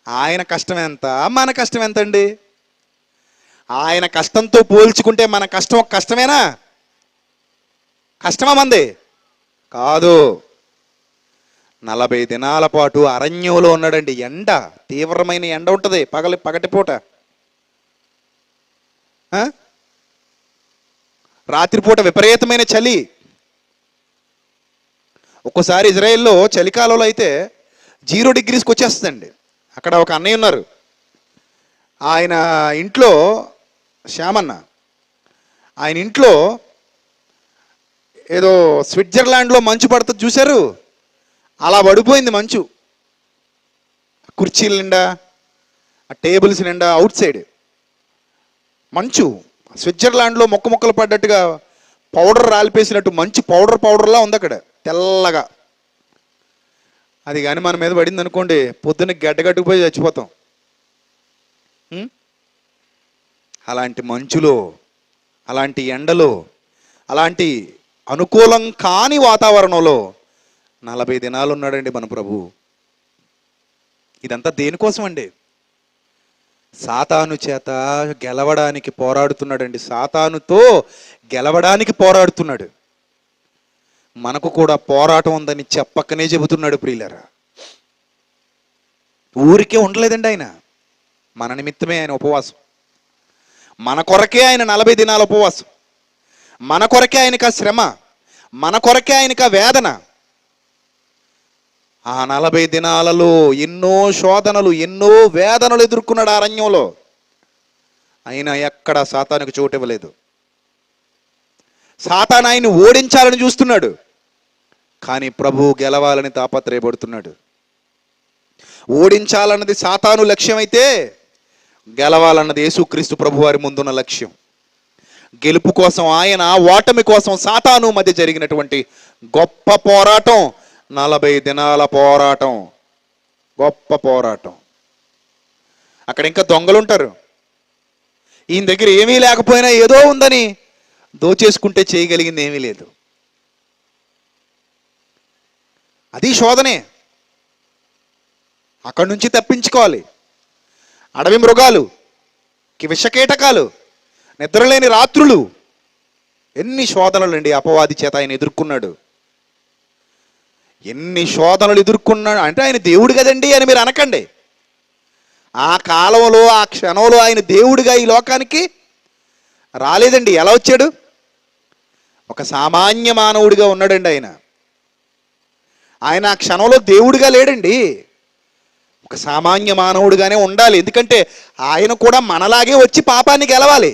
ఆయన కష్టం ఎంత, మన కష్టం ఎంత అండి? ఆయన కష్టంతో పోల్చుకుంటే మన కష్టం ఒక కష్టమేనా? కష్టమా మంది? కాదు. 40 దినాల పాటు అరణ్యంలో ఉన్నాడండి. ఎండ, తీవ్రమైన ఎండ ఉంటుంది పగటిపూట. రాత్రిపూట విపరీతమైన చలి. ఒక్కోసారి ఇజ్రాయెల్లో చలికాలంలో అయితే 0 డిగ్రీస్కి వచ్చేస్తుందండి. అక్కడ ఒక అన్నయ్య ఉన్నారు, ఆయన ఇంట్లో, శ్యామన్న, ఆయన ఇంట్లో ఏదో స్విట్జర్లాండ్లో మంచు పడుతుంది చూశారు, అలా పడిపోయింది మంచు. కుర్చీల నిండా, ఆ టేబుల్స్ నిండా అవుట్ సైడ్ మంచు. స్విట్జర్లాండ్లో మొక్కలు పడ్డట్టుగా పౌడర్ రాలిపేసినట్టు మంచు పౌడర్లా ఉంది అక్కడ, తెల్లగా. అది కానీ మన మీద పడింది అనుకోండి, పొద్దున్న గడ్డగట్టుకుపోయి చచ్చిపోతాం. అలాంటి మంచులో, అలాంటి ఎండలో, అలాంటి అనుకూలం కాని వాతావరణంలో 40 దినాలు ఉన్నాడండి మన ప్రభు. ఇదంతా దేనికోసం అండి? సాతాను చేత గెలవడానికి పోరాడుతున్నాడండి. సాతానుతో గెలవడానికి పోరాడుతున్నాడు. మనకు కూడా పోరాటం ఉందని చెప్పకనే చెబుతున్నాడు ప్రియులారా. ఊరికే ఉండలేదండి ఆయన. మన నిమిత్తమే ఆయన ఉపవాసం, మన కొరకే ఆయన 40 దినాల ఉపవాసం, మన కొరకే ఆయనకు శ్రమ, మన కొరకే ఆయనకు వేదన. ఆ 40 దినాలలో ఎన్నో శోధనలు, ఎన్నో వేదనలు ఎదుర్కొన్నాడు అరణ్యంలో. ఆయన ఎక్కడ సాతానుకు చోటు ఇవ్వలేదు. సాతాను ఆయన్ని ఓడించాలని చూస్తున్నాడు, కానీ ప్రభువు గెలవాలని తాపత్రయపడుతున్నాడు. ఓడించాలన్నది సాతాను లక్ష్యమైతే, గెలవాలన్నది యేసుక్రీస్తు ప్రభువారి ముందున్న లక్ష్యం. గెలుపు కోసం ఆయన, ఓటమి కోసం సాతాను మధ్య జరిగినటువంటి గొప్ప పోరాటం, 40 దినాల పోరాటం, గొప్ప పోరాటం. అక్కడ ఇంకా దొంగలుంటారు. ఈయన దగ్గర ఏమీ లేకపోయినా ఏదో ఉందని దోచేసుకుంటే చేయగలిగింది ఏమీ లేదు. అది శోధనే. అక్కడి నుంచి తప్పించుకోవాలి. అడవి మృగాలు, విషకీటకాలు, నిద్రలేని రాత్రులు, ఎన్ని శోధనలు అండి అపవాది చేత ఆయన ఎదుర్కొన్నాడు. ఎన్ని శోధనలు ఎదుర్కొన్నాడు అంటే ఆయన దేవుడు కదండి అని మీరు అనకండి. ఆ కాలంలో, ఆ క్షణంలో ఆయన దేవుడిగా ఈ లోకానికి రాలేదండి. ఎలా వచ్చాడు? ఒక సామాన్య మానవుడిగా ఉన్నాడండి ఆయన. ఆయన ఆ క్షణంలో దేవుడిగా లేడండి, ఒక సామాన్య మానవుడిగానే ఉండాలి. ఎందుకంటే ఆయన కూడా మనలాగే వచ్చి పాపాన్ని గెలవాలి.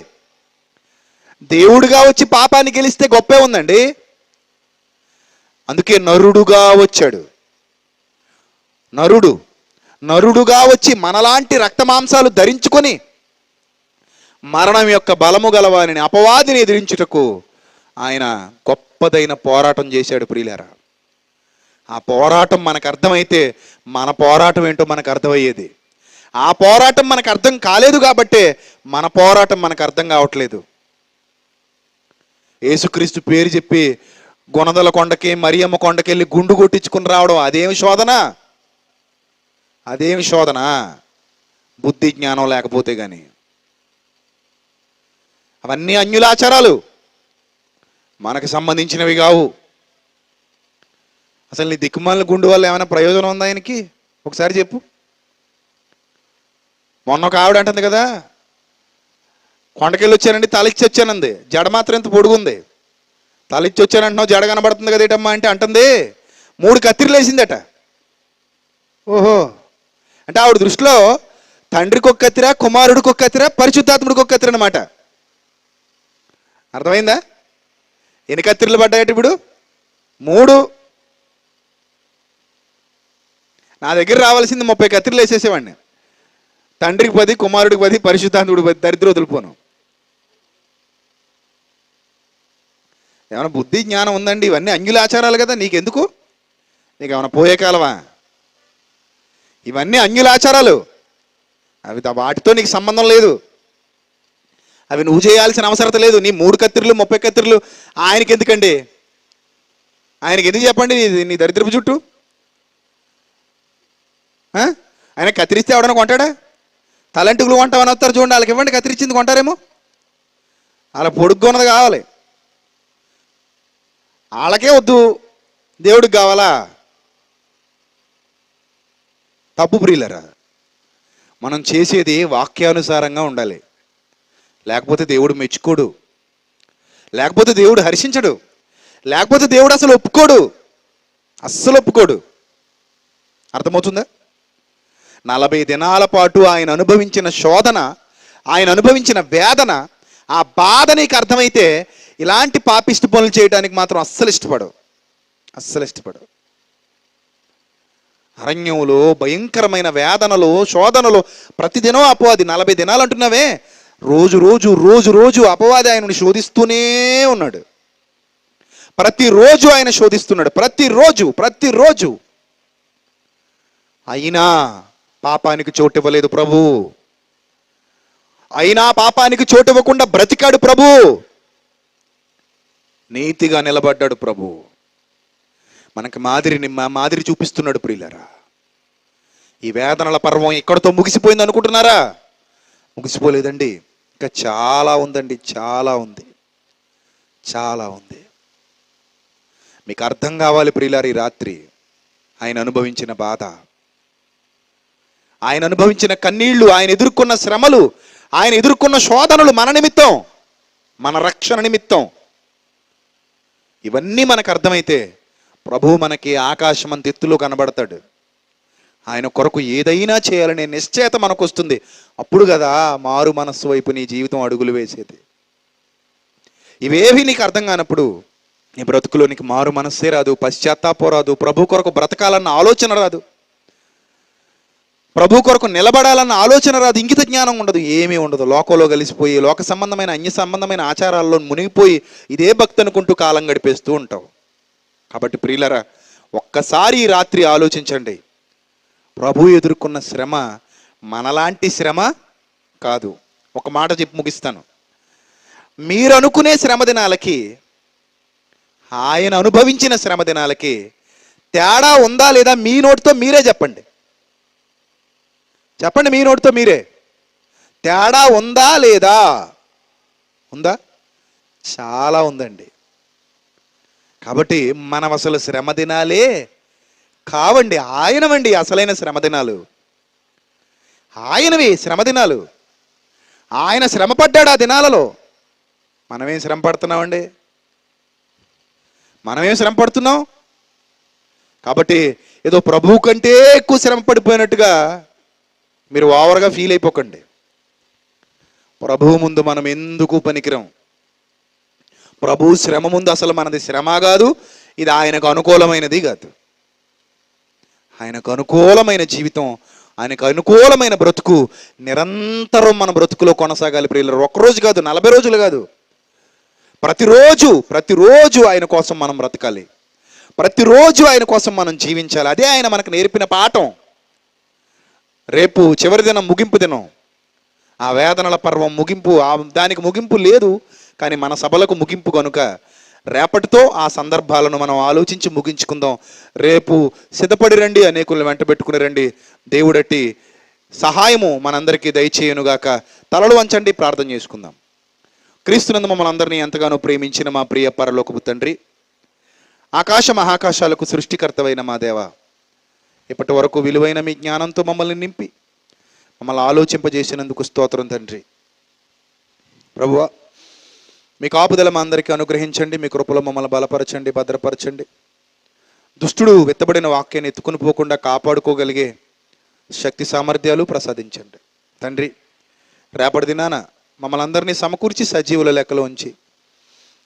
దేవుడిగా వచ్చి పాపాన్ని గెలిస్తే గొప్పే ఉందండి. అందుకే నరుడుగా వచ్చాడు. నరుడుగా వచ్చి మనలాంటి రక్తమాంసాలు ధరించుకొని మరణం యొక్క బలము గలవాని అపవాదిని ఎదిరించుటకు ఆయన గొప్పదైన పోరాటం చేశాడు ప్రియులారా. ఆ పోరాటం మనకు అర్థమైతే మన పోరాటం ఏంటో మనకు అర్థమయ్యేది. ఆ పోరాటం మనకు అర్థం కాలేదు కాబట్టే మన పోరాటం మనకు అర్థం కావట్లేదు. యేసుక్రీస్తు పేరు చెప్పి గుణదల కొండకి, మరియమ్మ కొండకి వెళ్ళి గుండు కొట్టించుకుని రావడం అదేమి శోధన? అదేమి శోధన? బుద్ధి జ్ఞానం లేకపోతే కానీ. అవన్నీ అన్యులాచారాలు, మనకు సంబంధించినవి కావు. అసలు నీ దిక్కుమాలిన గుండు వల్ల ఏమైనా ప్రయోజనం ఉందా ఆయనకి? ఒకసారి చెప్పు. మొన్న ఒక ఆవిడ అంటుంది కదా, కొండకెళ్ళి వచ్చానండి, తలెచ్చి వచ్చానంది, జడ మాత్రం ఇంత పొడుగుంది. తలెచ్చి వచ్చానంటున్నావు, జడ కనబడుతుంది కదా ఏటమ్మా అంటే అంటుంది 3 కత్తిరిలు వేసిందట. ఓహో, అంటే ఆవిడ దృష్టిలో తండ్రికి ఒక కత్తిర, కుమారుడికి ఒక కత్తిర, పరిశుద్ధాత్ముడికి ఒక కత్తిర అనమాట. అర్థమైందా? ఎన్ని కత్తిరలు పడ్డాయట ఇప్పుడు? 3. నా దగ్గర రావాల్సింది 30 కత్తిరలు వేసేసేవాడిని. తండ్రికి 10, కుమారుడికి 10, పరిశుద్ధాత్ముడికి 10, దరిద్రం వదిలిపోను. ఏమైనా బుద్ధి జ్ఞానం ఉందండి? ఇవన్నీ అన్యుల ఆచారాలు కదా, నీకెందుకు? నీకు ఏమైనా పోయే కాలమా? ఇవన్నీ అన్యుల ఆచారాలు, అవి వాటితో నీకు సంబంధం లేదు. అవి నువ్వు చేయాల్సిన అవసరత లేదు. నీ 3 కత్తిరలు 30 కత్తిరలు ఆయనకి ఎందుకండి? ఆయనకి ఎందుకు చెప్పండి నీ దరిద్రపు చుట్టూ? ఆ? ఆయన కత్తిరిస్తే ఎవడన్నా కొంటాడా? తలంటుకులు కొంటామని వస్తారు చూడండి, వాళ్ళకి ఇవ్వండి, కత్తిరించింది కొంటారేమో. అలా పొడుగ్గా ఉన్నది కావాలి, వాళ్ళకే వద్దు, దేవుడికి కావాలా? తప్పు ప్రియులరా. మనం చేసేది వాక్యానుసారంగా ఉండాలి, లేకపోతే దేవుడు మెచ్చుకోడు, లేకపోతే దేవుడు హర్షించడు, లేకపోతే దేవుడు అసలు ఒప్పుకోడు, అస్సలు ఒప్పుకోడు. అర్థమవుతుందా? 40 దినాల పాటు ఆయన అనుభవించిన శోధన, ఆయన అనుభవించిన వేదన, ఆ బాధ నీకు అర్థమైతే ఇలాంటి పాపిష్టి పనులు చేయడానికి మాత్రం అస్సలు ఇష్టపడవు, అస్సలు ఇష్టపడవు. అరణ్యంలో భయంకరమైన వేదనలో, శోధనలో ప్రతిదినం అపవాది, 40 దినాలు అంటున్నావే, రోజు రోజు రోజు రోజు అపవాది ఆయనను శోధిస్తూనే ఉన్నాడు. ప్రతిరోజు ఆయన శోధిస్తున్నాడు, ప్రతిరోజు. అయినా పాపానికి చోటు ఇవ్వలేదు ప్రభు, అయినా పాపానికి చోటు ఇవ్వకుండా బ్రతికాడు ప్రభు, నీతిగా నిలబడ్డాడు ప్రభు. మనకి మాదిరి చూపిస్తున్నాడు ప్రియులారా. ఈ వేదనల పర్వం ఇక్కడితో ముగిసిపోయింది అనుకుంటున్నారా? ముగిసిపోలేదండి, ఇంకా చాలా ఉందండి, చాలా ఉంది. మీకు అర్థం కావాలి ప్రియులారా, ఈ రాత్రి ఆయన అనుభవించిన బాధ, ఆయన అనుభవించిన కన్నీళ్లు, ఆయన ఎదుర్కొన్న శ్రమలు, ఆయన ఎదుర్కొన్న శోధనలు మన నిమిత్తం, మన రక్షణ నిమిత్తం. ఇవన్నీ మనకు అర్థమైతే ప్రభువు మనకి ఆకాశమంత ఎత్తులో కనబడతాడు. ఆయన కొరకు ఏదైనా చేయాలనే నిశ్చయత మనకు వస్తుంది. అప్పుడు కదా మారు మనస్సు వైపు నీ జీవితం అడుగులు వేసేది. ఇవేవి నీకు అర్థం కానప్పుడు నీ బ్రతుకులో నీకు మారు మనస్సే రాదు, పశ్చాత్తాపం రాదు, ప్రభు కొరకు బ్రతకాలన్న ఆలోచన రాదు, ప్రభు కొరకు నిలబడాలన్న ఆలోచన రాదు, ఇంకిత జ్ఞానం ఉండదు, ఏమీ ఉండదు. లోకంలో కలిసిపోయి లోక సంబంధమైన అన్య సంబంధమైన ఆచారాల్లో మునిగిపోయి ఇదే భక్తి అనుకుంటూ కాలం గడిపేస్తూ ఉంటావు. కాబట్టి ప్రియులరా, ఒక్కసారి ఈ రాత్రి ఆలోచించండి. ప్రభు ఎదుర్కొన్న శ్రమ మనలాంటి శ్రమ కాదు. ఒక మాట చెప్పి ముగిస్తాను. మీరు అనుకునే శ్రమ దినాలకి, ఆయన అనుభవించిన శ్రమ దినాలకి తేడా ఉందా లేదా? మీ నోటితో మీరే చెప్పండి, మీ నోటితో మీరే. తేడా ఉందా లేదా? ఉందా? చాలా ఉందండి. కాబట్టి మనం అసలు శ్రమ దినాలే కావండి, ఆయనవండి అసలైన శ్రమ దినాలు, ఆయనవి శ్రమ దినాలు. ఆయన శ్రమ పడ్డాడు ఆ దినాలలో. మనమేం శ్రమ పడుతున్నామండి? మనమేం శ్రమ పడుతున్నాం? కాబట్టి ఏదో ప్రభువు కంటే ఎక్కువ శ్రమ పడిపోయినట్టుగా మీరు ఓవర్గా ఫీల్ అయిపోకండి. ప్రభువు ముందు మనం ఎందుకు పనికిరాం. ప్రభు శ్రమ ముందు అసలు మనది శ్రమ కాదు, ఇది ఆయనకు అనుకూలమైనది కాదు. ఆయనకు అనుకూలమైన జీవితం, ఆయనకు అనుకూలమైన బ్రతుకు నిరంతరం మన బ్రతుకులో కొనసాగాలి ప్రియులారా. ఒక్కరోజు కాదు, 40 రోజులు కాదు, ప్రతిరోజు ఆయన కోసం మనం బ్రతకాలి, ప్రతిరోజు ఆయన కోసం మనం జీవించాలి. అదే ఆయన మనకు నేర్పిన పాఠం. రేపు చివరి దినం, ముగింపు దినం, ఆ వేదనల పర్వం ముగింపు, దానికి ముగింపు లేదు, కానీ మన సభలకు ముగింపు కనుక రేపటితో ఆ సందర్భాలను మనం ఆలోచించి ముగించుకుందాం. రేపు సిద్ధపడి రండి, అనేకులను వెంట పెట్టుకుని రండి. దేవుడట్టి సహాయము మనందరికీ దయచేయనుగాక. తలలు వంచండి, ప్రార్థన చేసుకుందాం. క్రీస్తునందు మమ్మల్ని అందరినీ ఎంతగానో ప్రేమించిన మా ప్రియ పరలోకపు తండ్రి, ఆకాశ మహాకాశాలకు సృష్టికర్తవైన మా దేవ, ఇప్పటి వరకు విలువైన మీ జ్ఞానంతో మమ్మల్ని నింపి మమ్మల్ని ఆలోచింపజేసినందుకు స్తోత్రం తండ్రి. ప్రభువా, మీ కాపుదల మా అందరికీ అనుగ్రహించండి, మీ కృపలో మమ్మల్ని బలపరచండి, భద్రపరచండి. దుష్టుడు వెత్తబడిన వాక్యాన్ని ఎత్తుకుని పోకుండా కాపాడుకోగలిగే శక్తి సామర్థ్యాలు ప్రసాదించండి తండ్రి. రేపటి దినాన మమ్మల్ని అందరినీ సమకూర్చి సజీవుల లెక్కలో ఉంచి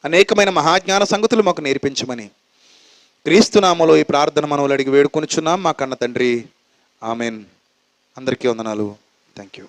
అనేకమైన మహాజ్ఞాన సంగతులు మాకు నేర్పించమని క్రీస్తునామలో ఈ ప్రార్థన మనవులు అడిగి వేడుకొనుచున్నాం మా కన్న తండ్రి. ఆమెన్. అందరికీ వందనాలు. Thank you.